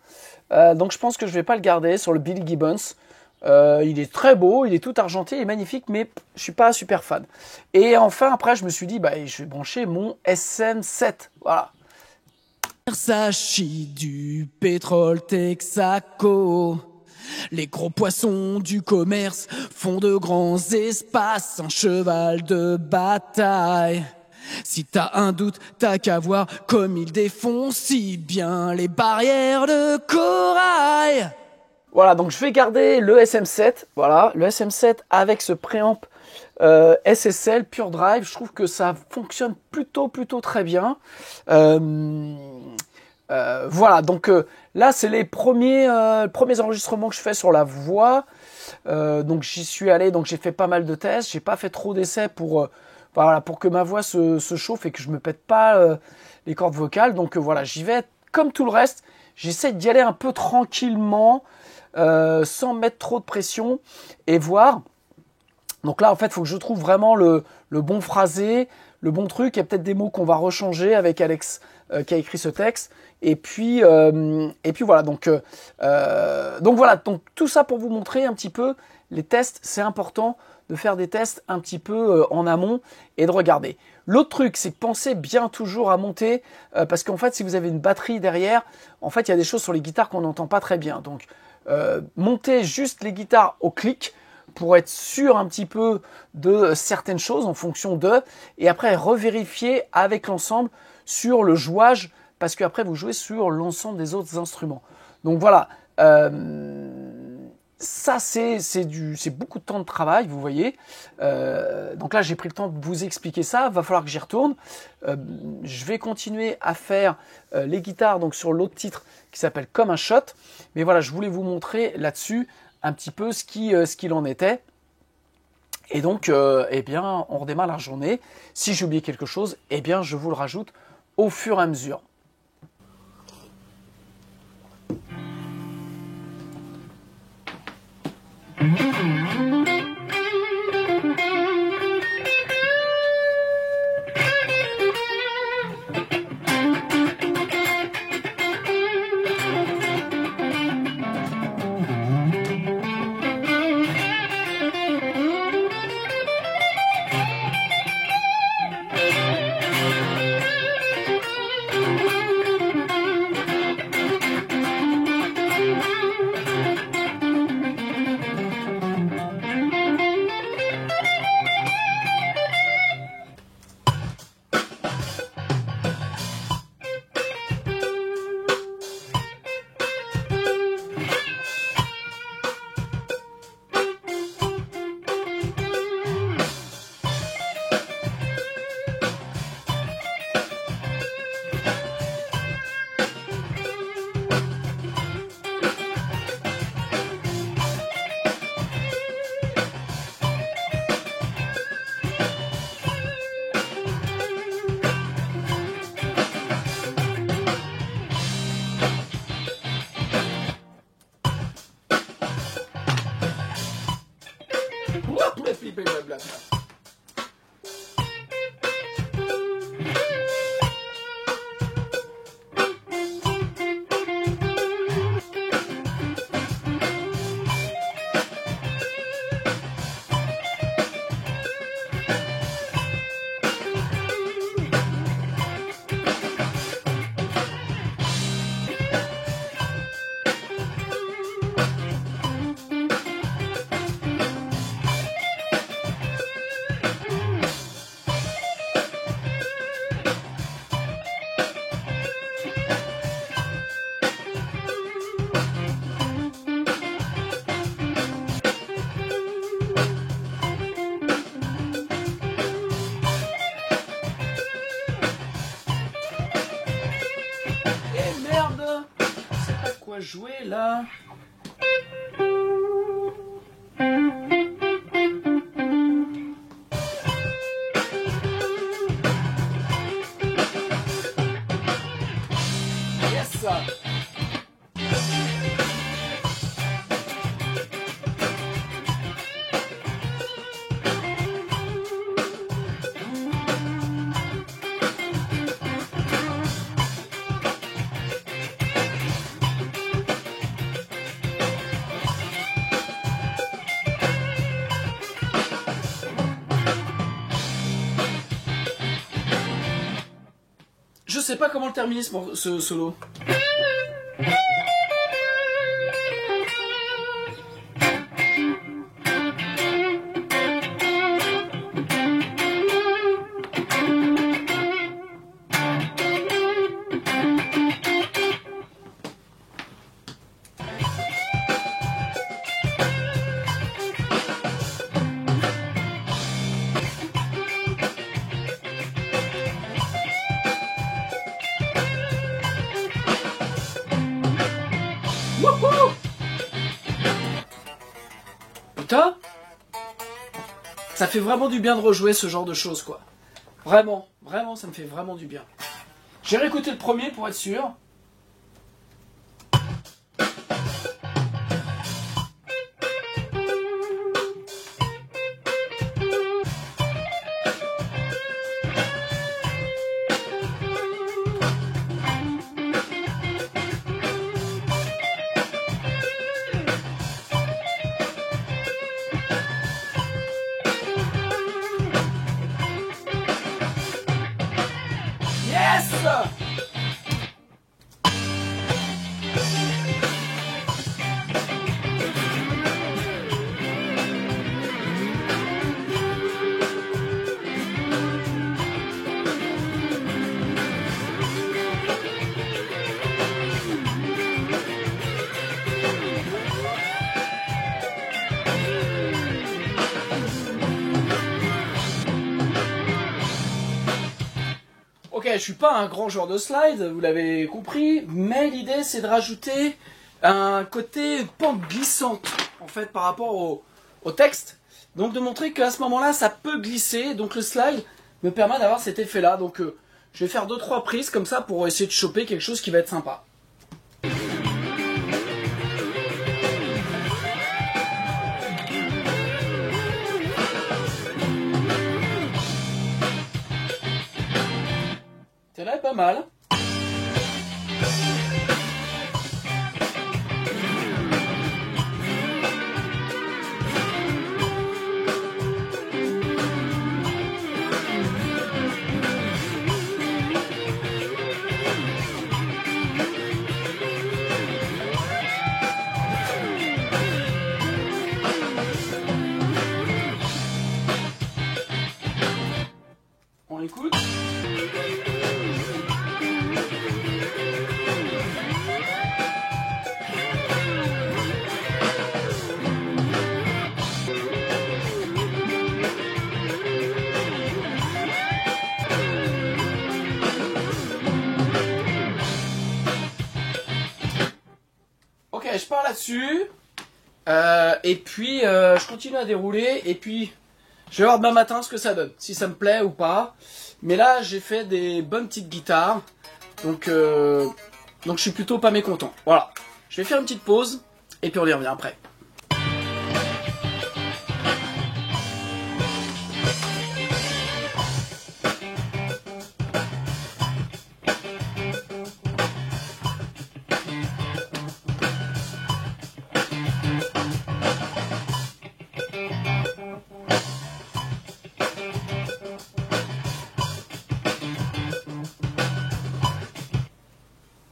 A: Donc je pense que je vais pas le garder sur le Billy Gibbons. Il est très beau, il est tout argenté, il est magnifique, mais je suis pas super fan. Et enfin, après, je me suis dit, bah, je vais brancher mon SM7. Voilà.
B: Versace, du pétrole Texaco. Les gros poissons du commerce font de grands espaces, un cheval de bataille. Si t'as un doute, t'as qu'à voir comme il défonce si bien les barrières de corail.
A: Voilà, donc je vais garder le SM7, voilà, le SM7 avec ce préamp SSL Pure Drive. Je trouve que ça fonctionne plutôt très bien. Voilà, donc là c'est les premiers enregistrements que je fais sur la voix. Donc j'y suis allé, donc j'ai fait pas mal de tests. J'ai pas fait trop d'essais pour voilà, pour que ma voix se chauffe et que je me pète pas les cordes vocales. Donc voilà, j'y vais comme tout le reste. J'essaie d'y aller un peu tranquillement, sans mettre trop de pression et voir. Donc là, en fait, il faut que je trouve vraiment le bon phrasé, le bon truc. Il y a peut-être des mots qu'on va rechanger avec Alex qui a écrit ce texte. Et puis voilà. Donc voilà. Donc tout ça pour vous montrer un petit peu les tests. C'est important de faire des tests un petit peu en amont et de regarder. L'autre truc, c'est que pensez bien toujours à monter parce qu'en fait, si vous avez une batterie derrière, en fait, il y a des choses sur les guitares qu'on n'entend pas très bien. Donc montez juste les guitares au clic pour être sûr un petit peu de certaines choses en fonction de, et après revérifier avec l'ensemble sur le jouage, parce qu'après vous jouez sur l'ensemble des autres instruments. Donc voilà, ça c'est beaucoup de temps de travail, vous voyez. Donc là j'ai pris le temps de vous expliquer ça, va falloir que j'y retourne. Je vais continuer à faire les guitares donc sur l'autre titre qui s'appelle Comme un shot, mais voilà, je voulais vous montrer là-dessus un petit peu ce qu'il en était. Et donc, eh bien, on redémarre la journée. Si j'ai oublié quelque chose, eh bien, je vous le rajoute au fur et à mesure. Jouer là. Yes. Je sais pas comment le terminer ce solo. Putain, ça fait vraiment du bien de rejouer ce genre de choses, quoi. Vraiment, vraiment, ça me fait vraiment du bien. J'ai réécouté le premier pour être sûr. Yes! Ok, je suis pas un grand joueur de slide, vous l'avez compris, mais l'idée c'est de rajouter un côté pente glissante en fait par rapport au texte. Donc de montrer qu'à ce moment-là ça peut glisser, donc le slide me permet d'avoir cet effet-là. Donc je vais faire 2-3 prises comme ça pour essayer de choper quelque chose qui va être sympa. Celle-là est pas mal. On écoute. Ok, je pars là-dessus. Et puis, je continue à dérouler. Et puis, je vais voir demain matin ce que ça donne. Si ça me plaît ou pas. Mais là, j'ai fait des bonnes petites guitares. Donc je suis plutôt pas mécontent. Voilà. Je vais faire une petite pause. Et puis on y revient après.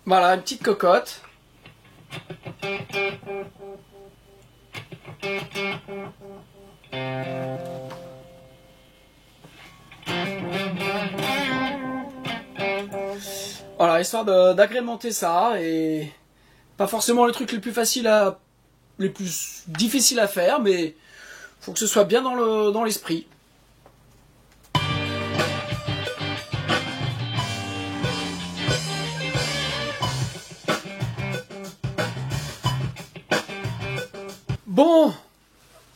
A: Voilà, une petite cocotte. Voilà, histoire d'agrémenter ça, et pas forcément le truc le plus facile à... les plus difficiles à faire, mais faut que ce soit bien dans l'esprit.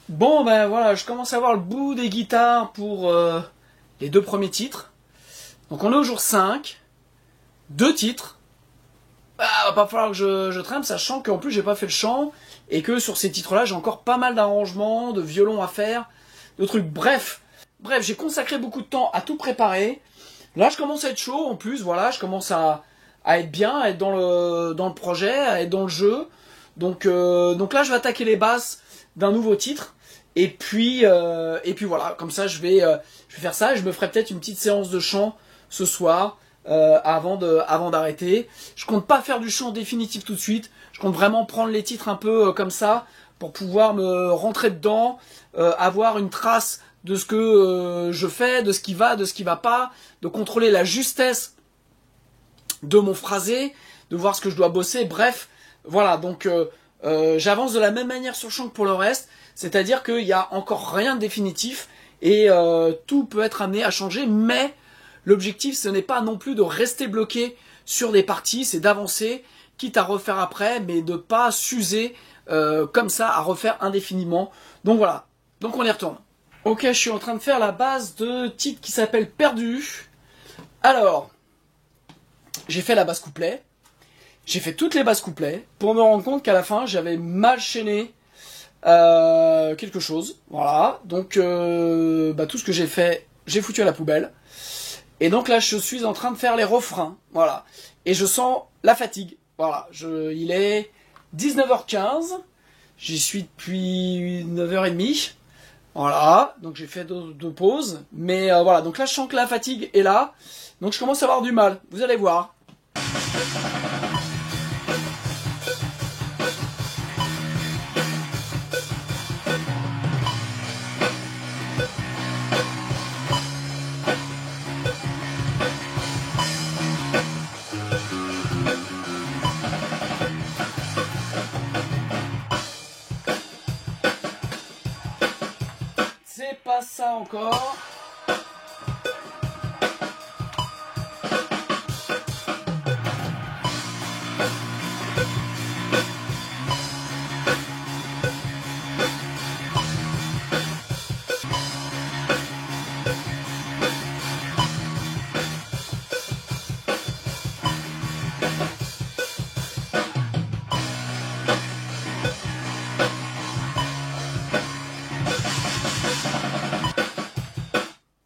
A: Bon, ben voilà, je commence à voir le bout des guitares pour les 2 premiers titres. Donc on est au jour 5, 2 titres. Ah, va pas falloir que je trempe, sachant qu'en plus j'ai pas fait le chant, et que sur ces titres-là j'ai encore pas mal d'arrangements, de violon à faire, de trucs. Bref, j'ai consacré beaucoup de temps à tout préparer. Là je commence à être chaud en plus, voilà, je commence à être bien, à être dans le projet, à être dans le jeu. Donc là je vais attaquer les basses d'un nouveau titre. Et puis voilà, comme ça je vais faire ça, et je me ferai peut-être une petite séance de chant ce soir avant d'arrêter. Je compte pas faire du chant définitif tout de suite, je compte vraiment prendre les titres un peu comme ça pour pouvoir me rentrer dedans, avoir une trace de ce que je fais, de ce qui va pas, de contrôler la justesse de mon phrasé, de voir ce que je dois bosser, bref, voilà, donc j'avance de la même manière sur le chant que pour le reste. C'est-à-dire qu'il n'y a encore rien de définitif et tout peut être amené à changer, mais l'objectif ce n'est pas non plus de rester bloqué sur des parties, c'est d'avancer, quitte à refaire après, mais de pas s'user comme ça à refaire indéfiniment. Donc voilà, donc on y retourne. Ok, je suis en train de faire la base de titre qui s'appelle Perdu. Alors, j'ai fait la basse couplet, j'ai fait toutes les basses couplets pour me rendre compte qu'à la fin j'avais mal chaîné quelque chose. Voilà, donc tout ce que j'ai fait, j'ai foutu à la poubelle. Et donc là, je suis en train de faire les refrains. Voilà, et je sens la fatigue. Voilà, il est 19h15, j'y suis depuis 9h30. Voilà, donc j'ai fait deux pauses, mais voilà, donc là je sens que la fatigue est là, donc je commence à avoir du mal, vous allez voir. C'est pas ça encore.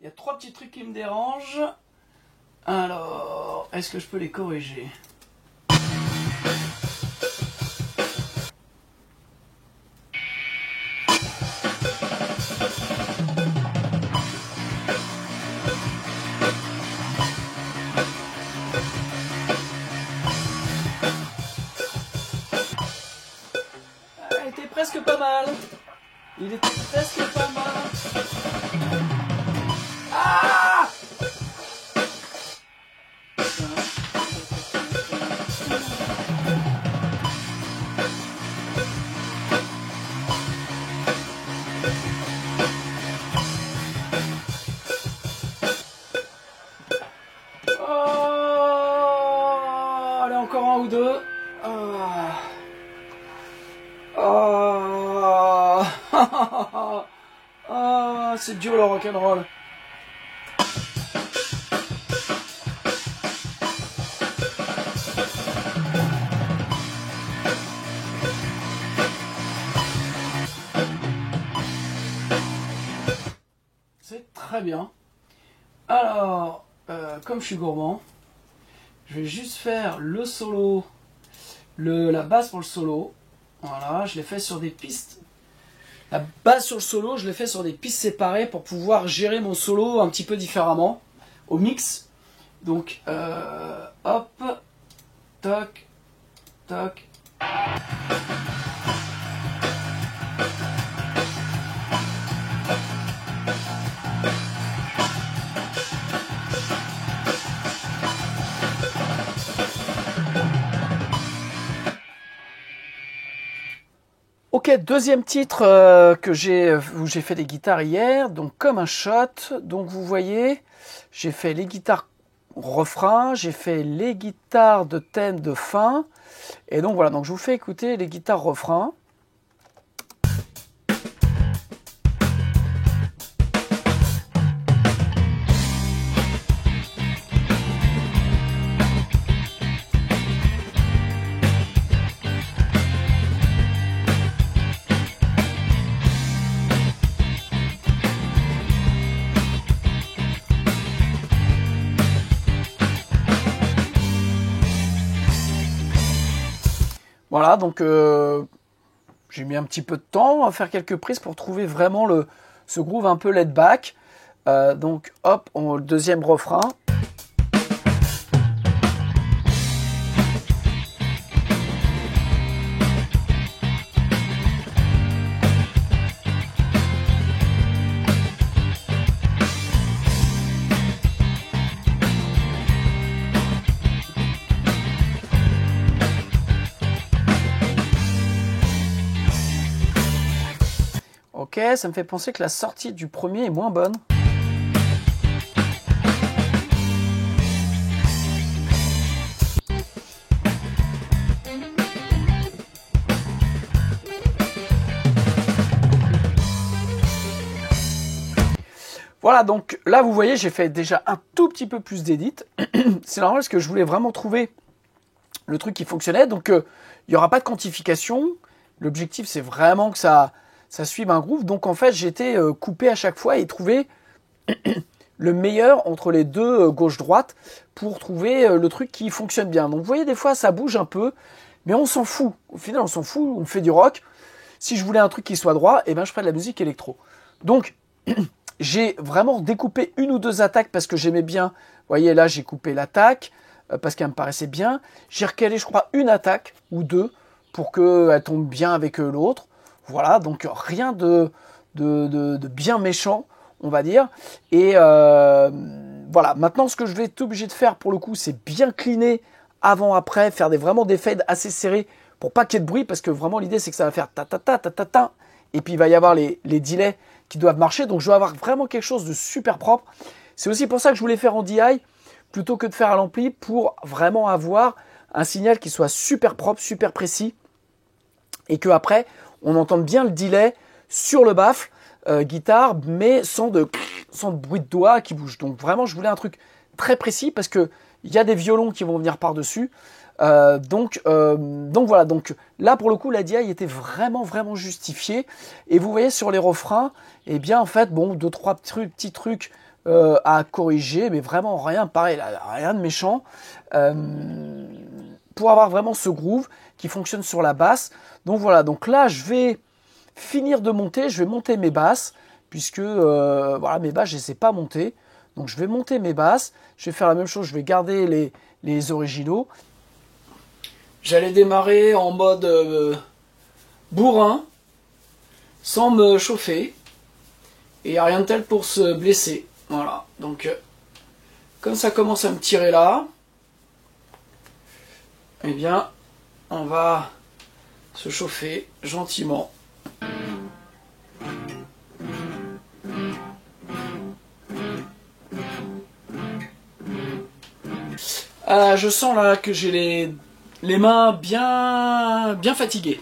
A: Il y a 3 petits trucs qui me dérangent. Alors, est-ce que je peux les corriger ? Il était presque pas mal. Il était presque pas mal. Ah! Oh, allez, encore un ou deux. Ah. Oh. Ah, c'est dur le rock'n'roll. C'est très bien. Alors, comme je suis gourmand, je vais juste faire le solo, la basse pour le solo. Voilà, je l'ai fait sur des pistes. La basse sur le solo, je l'ai fait sur des pistes séparées pour pouvoir gérer mon solo un petit peu différemment au mix. Donc, hop, toc, toc. Ok, deuxième titre où j'ai fait des guitares hier, donc comme un shot. Donc vous voyez, j'ai fait les guitares refrain, j'ai fait les guitares de thème de fin. Et donc voilà, donc je vous fais écouter les guitares refrain. Voilà, donc j'ai mis un petit peu de temps à faire quelques prises pour trouver vraiment ce groove un peu laid back. Donc hop, le deuxième refrain. Ok, ça me fait penser que la sortie du premier est moins bonne. Voilà, donc là, vous voyez, j'ai fait déjà un tout petit peu plus d'édit. C'est normal parce que je voulais vraiment trouver le truc qui fonctionnait. Donc, il n'y aura pas de quantification. L'objectif, c'est vraiment que ça suive un groove. Donc, en fait, j'ai été coupé à chaque fois et trouver le meilleur entre les deux gauche-droite pour trouver le truc qui fonctionne bien. Donc, vous voyez, des fois, ça bouge un peu, mais on s'en fout. Au final, on s'en fout, on fait du rock. Si je voulais un truc qui soit droit, eh ben, je ferais de la musique électro. Donc, j'ai vraiment découpé une ou deux attaques parce que j'aimais bien. Vous voyez, là, j'ai coupé l'attaque parce qu'elle me paraissait bien. J'ai recalé, je crois, une attaque ou deux pour qu'elle tombe bien avec l'autre. Voilà, donc rien de bien méchant, on va dire. Et voilà, maintenant, ce que je vais être obligé de faire pour le coup, c'est bien cleaner avant-après, faire vraiment des fades assez serrés pour pas qu'il y ait de bruit parce que vraiment, l'idée, c'est que ça va faire ta-ta-ta, ta-ta-ta. Et puis, il va y avoir les delays qui doivent marcher. Donc, je dois avoir vraiment quelque chose de super propre. C'est aussi pour ça que je voulais faire en DI plutôt que de faire à l'ampli pour vraiment avoir un signal qui soit super propre, super précis et que après on entende bien le delay sur le baffle guitare, mais sans de bruit de doigts qui bouge. Donc, vraiment, je voulais un truc très précis parce que il y a des violons qui vont venir par-dessus. Donc voilà, donc là pour le coup la DI était vraiment justifiée et vous voyez sur les refrains, eh bien en fait bon, deux trois petits trucs à corriger, mais vraiment rien, pareil, là, rien de méchant, pour avoir vraiment ce groove qui fonctionne sur la basse. Donc voilà, donc là je vais finir de monter, je vais monter mes basses puisque voilà, mes basses je les ai pas montées, donc je vais monter mes basses, je vais faire la même chose, je vais garder les originaux. J'allais démarrer en mode bourrin, sans me chauffer, et il n'y a rien de tel pour se blesser. Voilà, donc comme ça commence à me tirer là, eh bien, on va se chauffer gentiment. Je sens là que j'ai les mains bien fatiguées.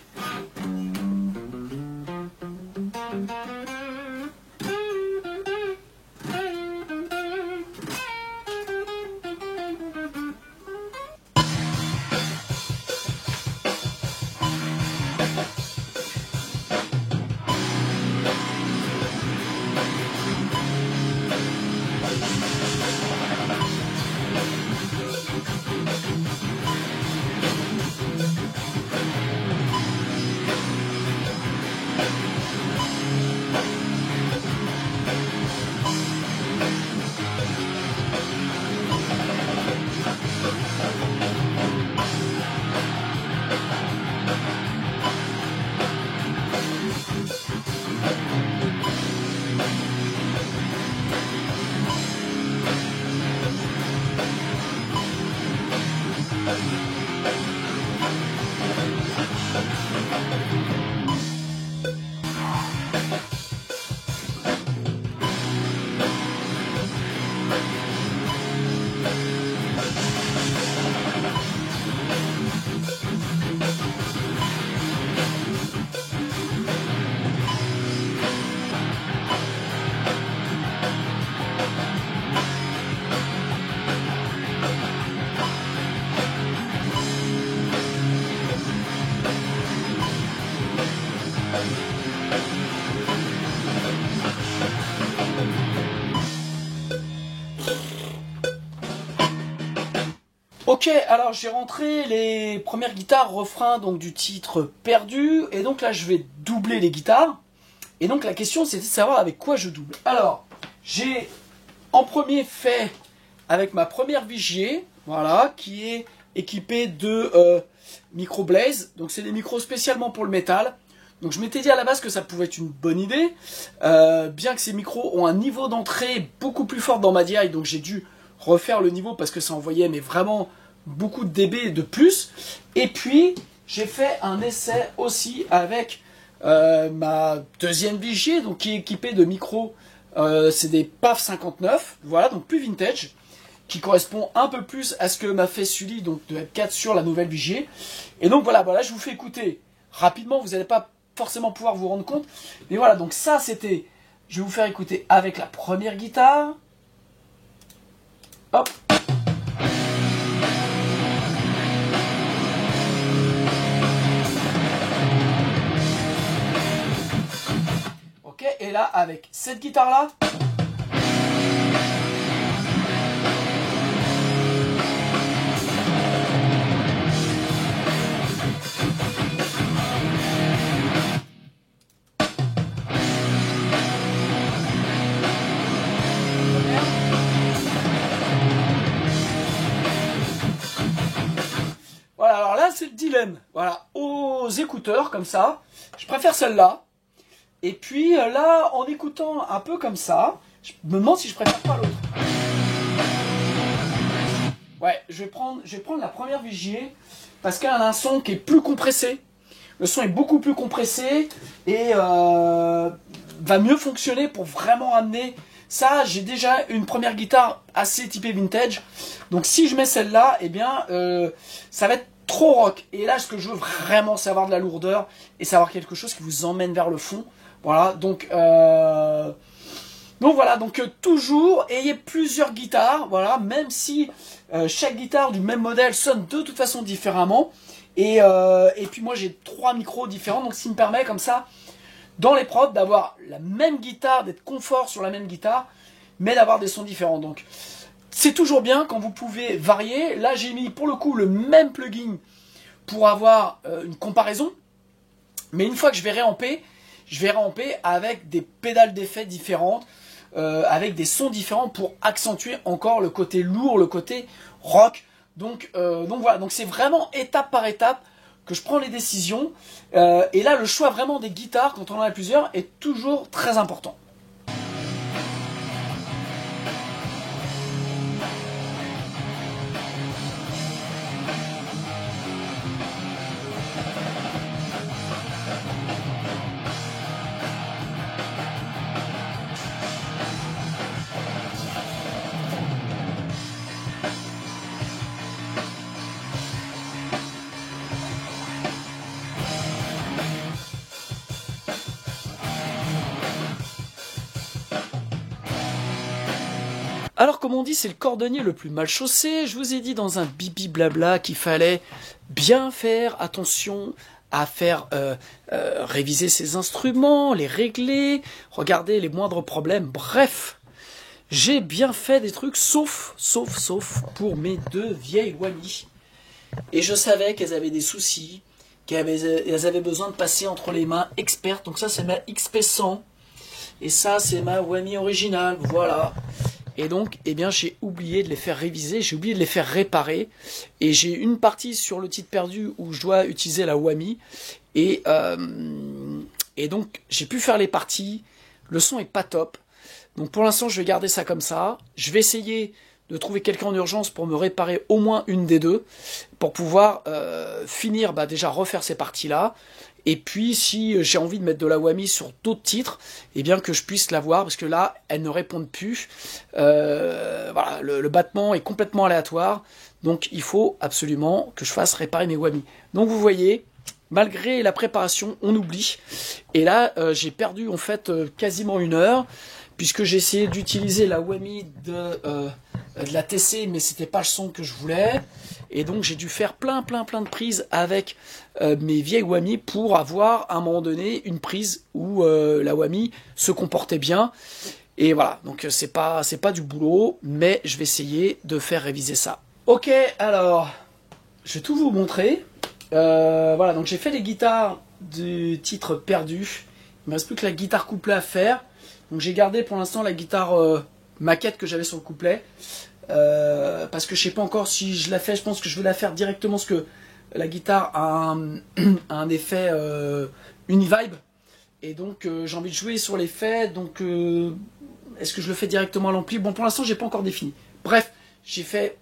A: Ok, alors j'ai rentré les premières guitares refrains donc du titre Perdu, et donc là je vais doubler les guitares. Et donc la question c'était de savoir avec quoi je double. Alors, j'ai en premier fait avec ma première Vigier, voilà, qui est équipée de micro Blaze. Donc c'est des micros spécialement pour le métal. Donc je m'étais dit à la base que ça pouvait être une bonne idée, bien que ces micros ont un niveau d'entrée beaucoup plus fort dans ma DI, donc j'ai dû refaire le niveau parce que ça envoyait mais vraiment beaucoup de dB de plus. Et puis j'ai fait un essai aussi avec ma deuxième Vigier, donc qui est équipée de micros, c'est des PAF 59, voilà, donc plus vintage, qui correspond un peu plus à ce que m'a fait Sully, donc de F4 sur la nouvelle Vigier. Et donc voilà, je vous fais écouter rapidement, vous n'allez pas forcément pouvoir vous rendre compte, mais voilà, donc ça c'était Je vais vous faire écouter avec la première guitare. Hop. Ok, et là, avec cette guitare-là. Voilà, alors là, c'est le dilemme. Voilà, aux écouteurs, comme ça. Je préfère celle-là. Et puis là, en écoutant un peu comme ça, je me demande si je préfère pas l'autre. Ouais, je vais prendre la première Vigier parce qu'elle a un son qui est plus compressé. Le son est beaucoup plus compressé et va mieux fonctionner pour vraiment amener ça. J'ai déjà une première guitare assez typée vintage. Donc si je mets celle-là, eh bien, ça va être trop rock. Et là, ce que je veux vraiment, c'est avoir de la lourdeur et savoir quelque chose qui vous emmène vers le fond. Voilà, donc voilà, donc toujours ayez plusieurs guitares, voilà, même si chaque guitare du même modèle sonne de toute façon différemment. Et puis moi j'ai 3 micros différents, donc ce qui me permet comme ça, dans les prods, d'avoir la même guitare, d'être confort sur la même guitare, mais d'avoir des sons différents. Donc c'est toujours bien quand vous pouvez varier. Là j'ai mis pour le coup le même plugin pour avoir une comparaison, mais une fois que je vais réamper avec des pédales d'effets différentes, avec des sons différents pour accentuer encore le côté lourd, le côté rock. Donc voilà, donc c'est vraiment étape par étape que je prends les décisions. Et là, le choix vraiment des guitares, quand on en a plusieurs, est toujours très important. Alors comme on dit, c'est le cordonnier le plus mal chaussé. Je vous ai dit dans un bibi blabla qu'il fallait bien faire attention à faire réviser ses instruments, les régler, regarder les moindres problèmes. Bref, j'ai bien fait des trucs, sauf pour mes 2 vieilles Whammy. Et je savais qu'elles avaient des soucis, qu'elles avaient besoin de passer entre les mains expertes. Donc ça, c'est ma XP100. Et ça, c'est ma Whammy originale. Voilà. Et donc, eh bien, j'ai oublié de les faire réviser, j'ai oublié de les faire réparer. Et j'ai une partie sur le titre perdu où je dois utiliser la Whammy. Et donc, j'ai pu faire les parties. Le son est pas top. Donc, pour l'instant, je vais garder ça comme ça. Je vais essayer de trouver quelqu'un en urgence pour me réparer au moins une des 2. Pour pouvoir finir, déjà refaire ces parties-là. Et puis, si j'ai envie de mettre de la Whammy sur d'autres titres, eh bien que je puisse l'avoir, parce que là, elles ne répondent plus. Voilà, le battement est complètement aléatoire, donc il faut absolument que je fasse réparer mes Whammy. Donc vous voyez, malgré la préparation, on oublie. Et là, j'ai perdu en fait quasiment 1 heure, puisque j'ai essayé d'utiliser la Whammy de la TC, mais c'était pas le son que je voulais. Et donc j'ai dû faire plein de prises avec mes vieilles Whammy pour avoir à un moment donné une prise où la Whammy se comportait bien. Et voilà, donc c'est pas du boulot, mais je vais essayer de faire réviser ça. Ok, alors je vais tout vous montrer. Voilà, donc j'ai fait les guitares du titre perdu. Il me reste plus que la guitare couplet à faire. Donc j'ai gardé pour l'instant la guitare maquette que j'avais sur le couplet. Parce que je sais pas encore si je la fais. Je pense que je vais la faire directement parce que la guitare a un effet Univibe. Et donc j'ai envie de jouer sur l'effet. Donc est-ce que je le fais directement à l'ampli? Bon, pour l'instant j'ai pas encore défini. Bref, j'ai fait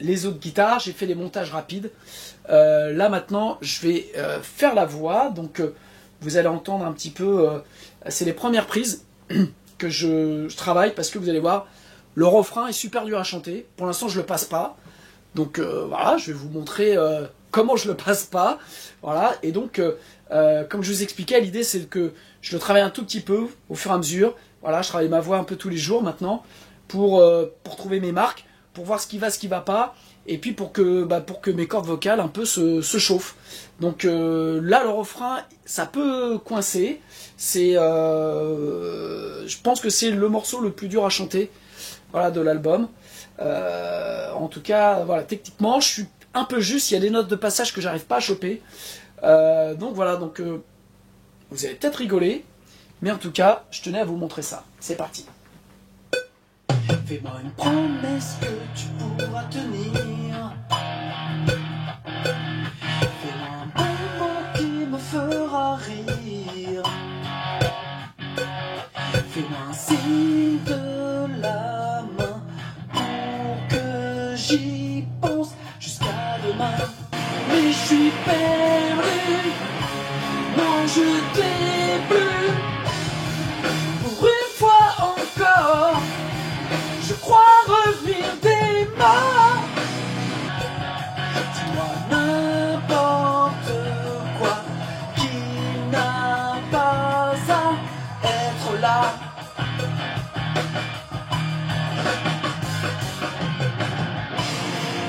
A: les autres guitares, j'ai fait les montages rapides. Là maintenant je vais faire la voix. Donc vous allez entendre un petit peu. C'est les premières prises que je travaille, parce que vous allez voir, le refrain est super dur à chanter. Pour l'instant je le passe pas. Donc voilà, je vais vous montrer comment je le passe pas. Voilà, et donc comme je vous expliquais, l'idée c'est que je le travaille un tout petit peu au fur et à mesure, Voilà, je travaille ma voix un peu tous les jours maintenant pour trouver mes marques, pour voir ce qui va pas, et puis pour que mes cordes vocales un peu se chauffent. Donc là, le refrain, ça peut coincer. Je pense que c'est le morceau le plus dur à chanter, voilà, de l'album. En tout cas, voilà, techniquement, je suis un peu juste. Il y a des notes de passage que j'arrive pas à choper. Donc voilà, vous allez peut-être rigoler, mais en tout cas, je tenais à vous montrer ça. C'est parti. Fais-moi une promesse que tu pourras tenir. Fais-moi un bonbon qui me fera rire. Fais-moi un signe de la main pour que j'y pense jusqu'à demain. Mais je suis perdu, non je t'ai plus. Pour une fois encore, je crois revenir des morts. Dis-moi n'importe quoi qui n'a pas à être là.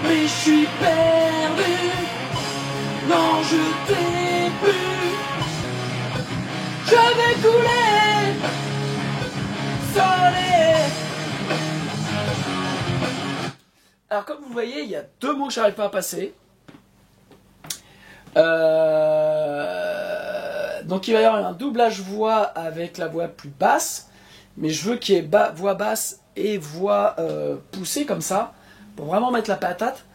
A: Mais je suis perdu, non je t'ai plus. Je vais couler, soleil. Alors comme vous voyez, il y a deux mots que j'arrive pas à passer. Donc il va y avoir un doublage voix avec la voix plus basse, mais je veux qu'il y ait voix basse et voix poussée comme ça, pour vraiment mettre la patate.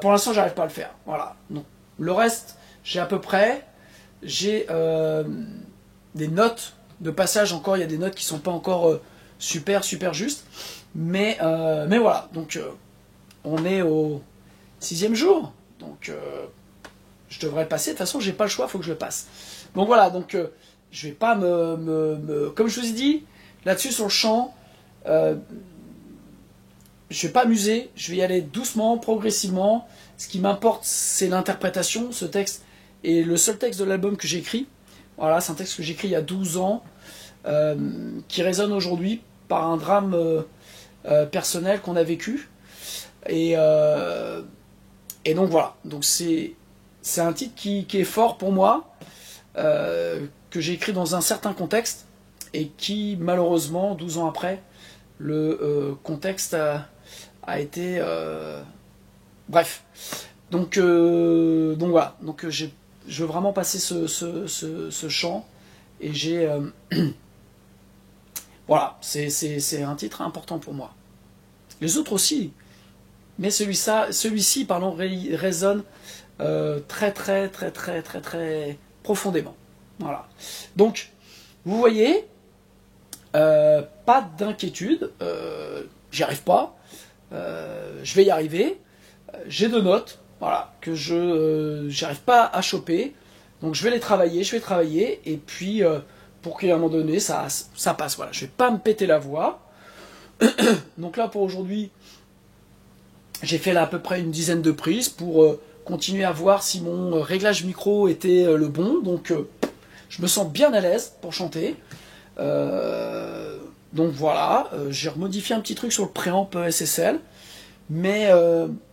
A: Pour l'instant, j'arrive pas à le faire. Voilà. Donc le reste, j'ai à peu près. J'ai des notes de passage encore. Il y a des notes qui sont pas encore super justes, mais voilà. Donc on est au 6e jour, donc je devrais le passer. De toute façon, j'ai pas le choix, il faut que je le passe. Donc voilà, donc je vais pas comme je vous ai dit, là-dessus sur le chant, je vais pas m'amuser, je vais y aller doucement, progressivement. Ce qui m'importe, c'est l'interprétation. Ce texte est le seul texte de l'album que j'ai écrit. Voilà, c'est un texte que j'ai écrit il y a 12 ans, qui résonne aujourd'hui par un drame personnel qu'on a vécu. Et donc voilà, donc c'est un titre qui est fort pour moi, que j'ai écrit dans un certain contexte, et qui malheureusement 12 ans après, le contexte a été bref. Donc voilà, donc je veux vraiment passer ce chant, et j'ai voilà, c'est un titre important pour moi. Les autres aussi, mais celui-ci, pardon, résonne très profondément. Voilà. Donc, vous voyez, pas d'inquiétude, j'y arrive pas, je vais y arriver. J'ai 2 notes, voilà, que j'arrive pas à choper, donc je vais travailler, et puis pour qu'à un moment donné ça passe. Voilà, je vais pas me péter la voix. Donc là pour aujourd'hui, j'ai fait là à peu près une dizaine de prises pour continuer à voir si mon réglage micro était le bon. Donc je me sens bien à l'aise pour chanter. Donc voilà, j'ai remodifié un petit truc sur le préamp SSL. Mais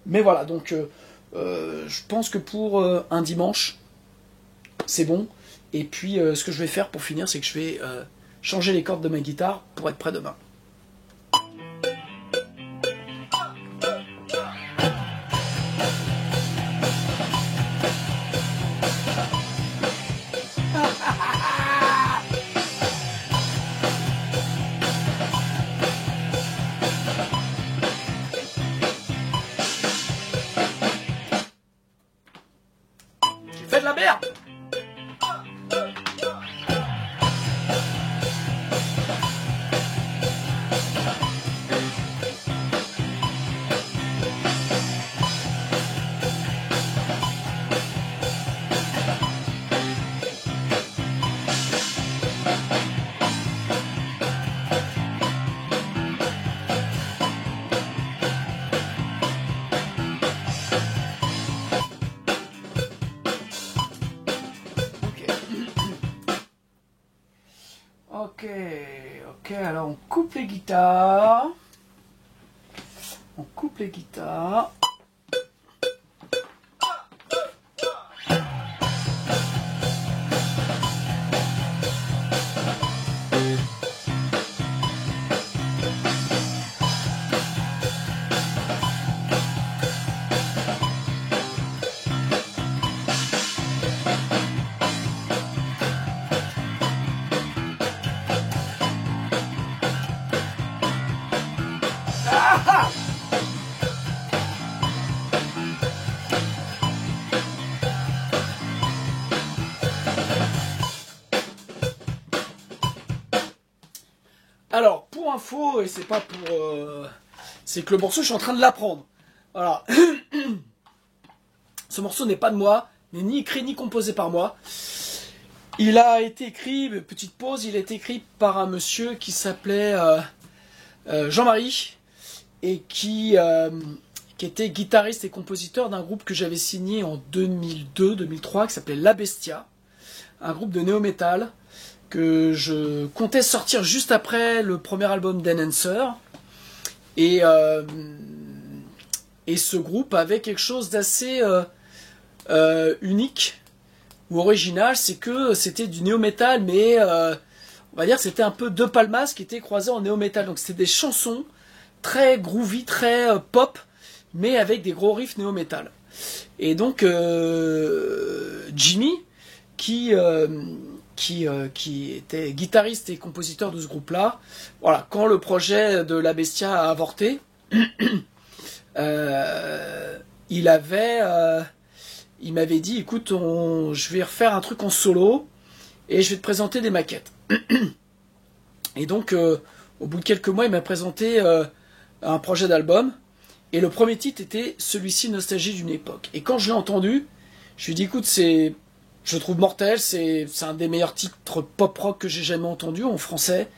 A: voilà, donc je pense que pour un dimanche, c'est bon. Et puis ce que je vais faire pour finir, c'est que je vais changer les cordes de ma guitare pour être prêt demain. J'ai fait de la merde! ok, alors on coupe les guitares. On coupe les guitares. Alors, pour info, et c'est pas pour... c'est que le morceau, je suis en train de l'apprendre. Voilà. Ce morceau n'est pas de moi, n'est ni écrit ni composé par moi. Il a été écrit, petite pause, il a été écrit par un monsieur qui s'appelait Jean-Marie, et qui était guitariste et compositeur d'un groupe que j'avais signé en 2002-2003, qui s'appelait La Bestia, un groupe de néo-metal, que je comptais sortir juste après le premier album d'Enhancer. Et ce groupe avait quelque chose d'assez unique ou original, c'est que c'était du néo-metal, mais on va dire que c'était un peu De Palmas qui était croisé en néo-metal. Donc c'était des chansons très groovy, très pop, mais avec des gros riffs néo-metal. Et donc Jimmy, qui était guitariste et compositeur de ce groupe-là, voilà, quand le projet de La Bestia a avorté, il m'avait dit, écoute, je vais refaire un truc en solo et je vais te présenter des maquettes. Et donc, au bout de quelques mois, il m'a présenté un projet d'album, et le premier titre était celui-ci, Nostalgie d'une époque. Et quand je l'ai entendu, je lui ai dit, écoute, je le trouve mortel, c'est un des meilleurs titres pop-rock que j'ai jamais entendu en français,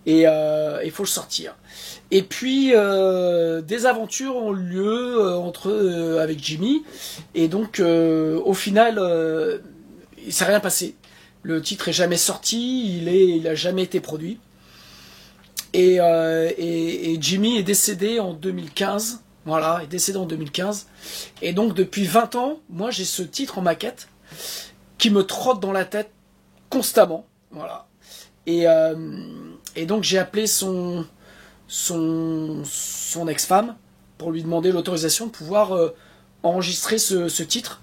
A: et il faut le sortir. Et puis, des aventures ont eu lieu avec Jimmy, et donc, au final, il s'est rien passé. Le titre est jamais sorti, il a jamais été produit. Et Jimmy est décédé en 2015, voilà, est décédé en 2015. Et donc, depuis 20 ans, moi, j'ai ce titre en maquette, qui me trotte dans la tête constamment, voilà. Et donc j'ai appelé son ex-femme pour lui demander l'autorisation de pouvoir enregistrer ce titre,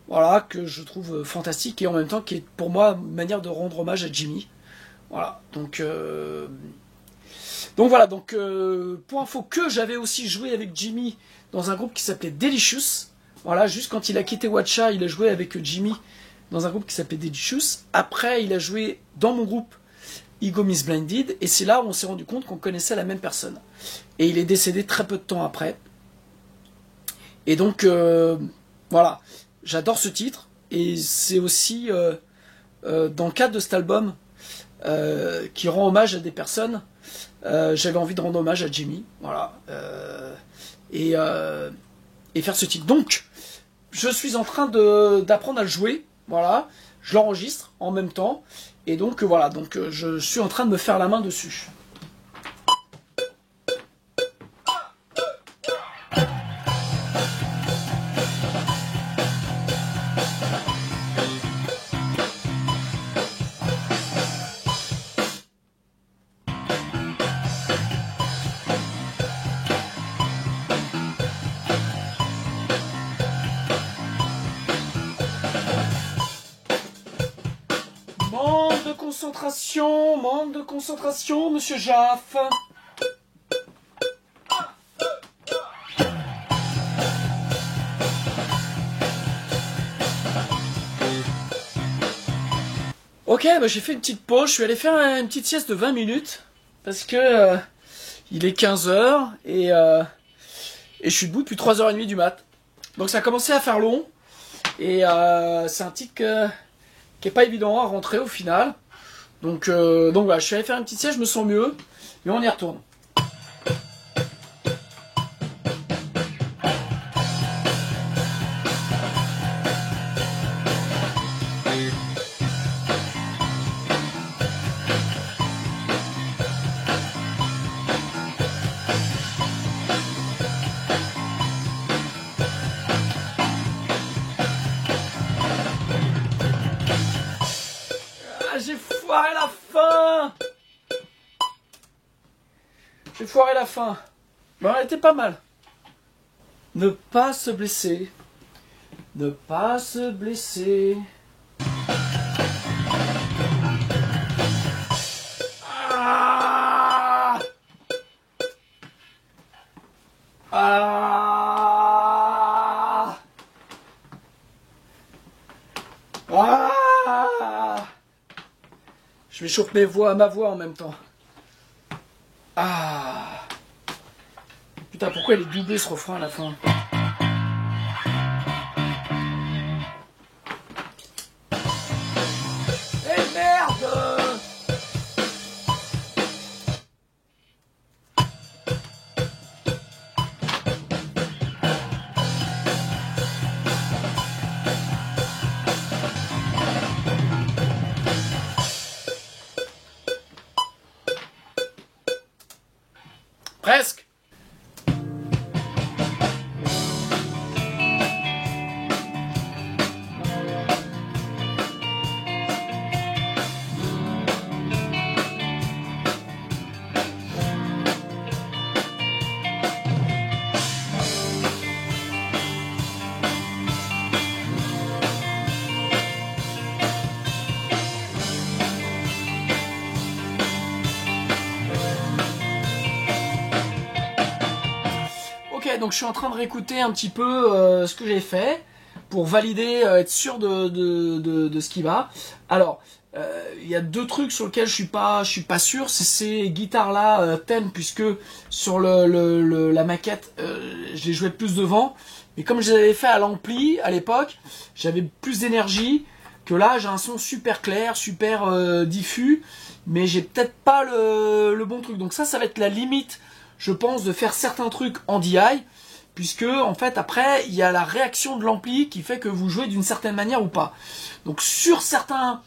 A: voilà, que je trouve fantastique et en même temps qui est pour moi une manière de rendre hommage à Jimmy, voilà. Donc voilà, donc pour info que j'avais aussi joué avec Jimmy dans un groupe qui s'appelait Delicious, voilà, juste quand il a quitté Watcha, il a joué avec Jimmy dans un groupe qui s'appelait Delicious. Après, il a joué dans mon groupe Ego Miss Blinded, et c'est là où on s'est rendu compte qu'on connaissait la même personne. Et il est décédé très peu de temps après. Et donc, voilà, j'adore ce titre, et c'est aussi dans le cadre de cet album qui rend hommage à des personnes. J'avais envie de rendre hommage à Jimmy, voilà, et faire ce titre. Donc, je suis en train d'apprendre à le jouer. Voilà, je l'enregistre en même temps, et donc voilà, donc je suis en train de me faire la main dessus. Manque de concentration, monsieur Jaff. Ok, bah j'ai fait une petite pause, je suis allé faire une petite sieste de 20 minutes, parce que il est 15h, et je suis debout depuis 3h30 du mat. Donc ça a commencé à faire long, et c'est un titre qui est pas évident à rentrer au final. Donc voilà, je suis allé faire une petite sieste, je me sens mieux, et on y retourne. j'ai foiré la fin. J'ai foiré la fin. Mais elle était pas mal. Ne pas se blesser. Ne pas se blesser. Ah ah ah. Je m'échauffe ma voix en même temps. Ah. Putain, pourquoi il est doublé ce refrain à la fin? Eh merde! Presque. Ok, donc je suis en train de réécouter un petit peu ce que j'ai fait pour valider, être sûr de ce qui va. Alors, il y a deux trucs sur lesquels je suis pas sûr, c'est ces guitares-là thème, puisque sur la maquette, je les jouais plus devant. Mais comme je les avais fait à l'ampli à l'époque, j'avais plus d'énergie que là. J'ai un son super clair, super diffus, mais j'ai peut-être pas le bon truc. Donc ça va être la limite, je pense, de faire certains trucs en DI, puisque en fait après il y a la réaction de l'ampli qui fait que vous jouez d'une certaine manière ou pas. Donc sur certaines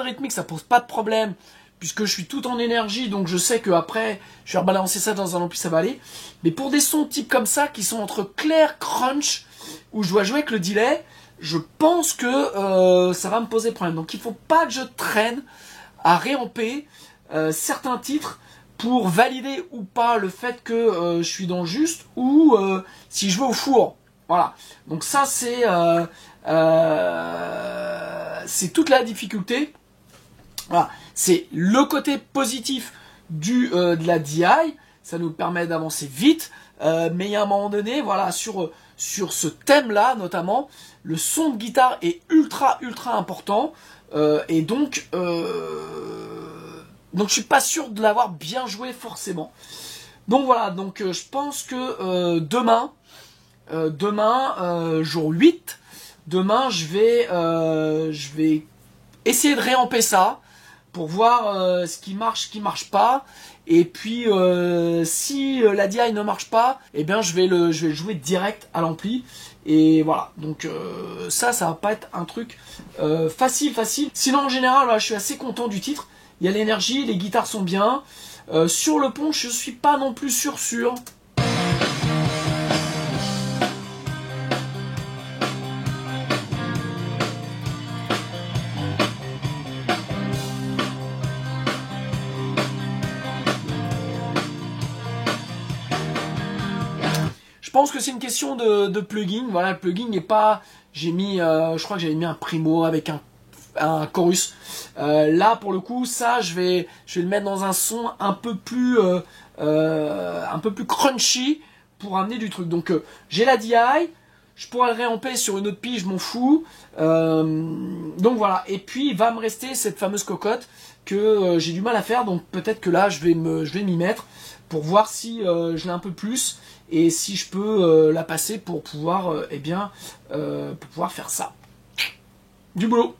A: rythmiques ça pose pas de problème, puisque je suis tout en énergie, donc je sais que après je vais rebalancer ça dans un ampli, ça va aller. Mais pour des sons type comme ça qui sont entre clair, crunch, où je dois jouer avec le delay, je pense que ça va me poser problème. Donc il faut pas que je traîne à réamper certains titres pour valider ou pas le fait que je suis dans le juste, ou si je vais au four. Voilà. Donc ça c'est toute la difficulté. Voilà. C'est le côté positif de la DI. Ça nous permet d'avancer vite. Mais il y a un moment donné, voilà, sur ce thème-là notamment, le son de guitare est ultra important. Et donc je suis pas sûr de l'avoir bien joué forcément. Donc voilà, donc je pense que demain, jour 8, demain je vais essayer de réamper ça pour voir ce qui marche pas. Et puis si la DI ne marche pas, eh bien je vais le jouer direct à l'ampli. Et voilà, donc ça va pas être un truc facile. Sinon en général, là, je suis assez content du titre. Il y a l'énergie, les guitares sont bien. Sur le pont, je suis pas non plus sûr. Je pense que c'est une question de plugin. Voilà, le plugin n'est pas... J'ai mis, je crois que j'avais mis un Primo avec un chorus. Là pour le coup ça je vais le mettre dans un son un peu plus crunchy pour amener du truc. Donc j'ai la DI, je pourrais le réamper sur une autre piste, je m'en fous. Donc voilà, et puis il va me rester cette fameuse cocotte que j'ai du mal à faire, donc peut-être que là je vais m'y mettre pour voir si je l'ai un peu plus et si je peux la passer pour pouvoir pour pouvoir faire ça. Du boulot.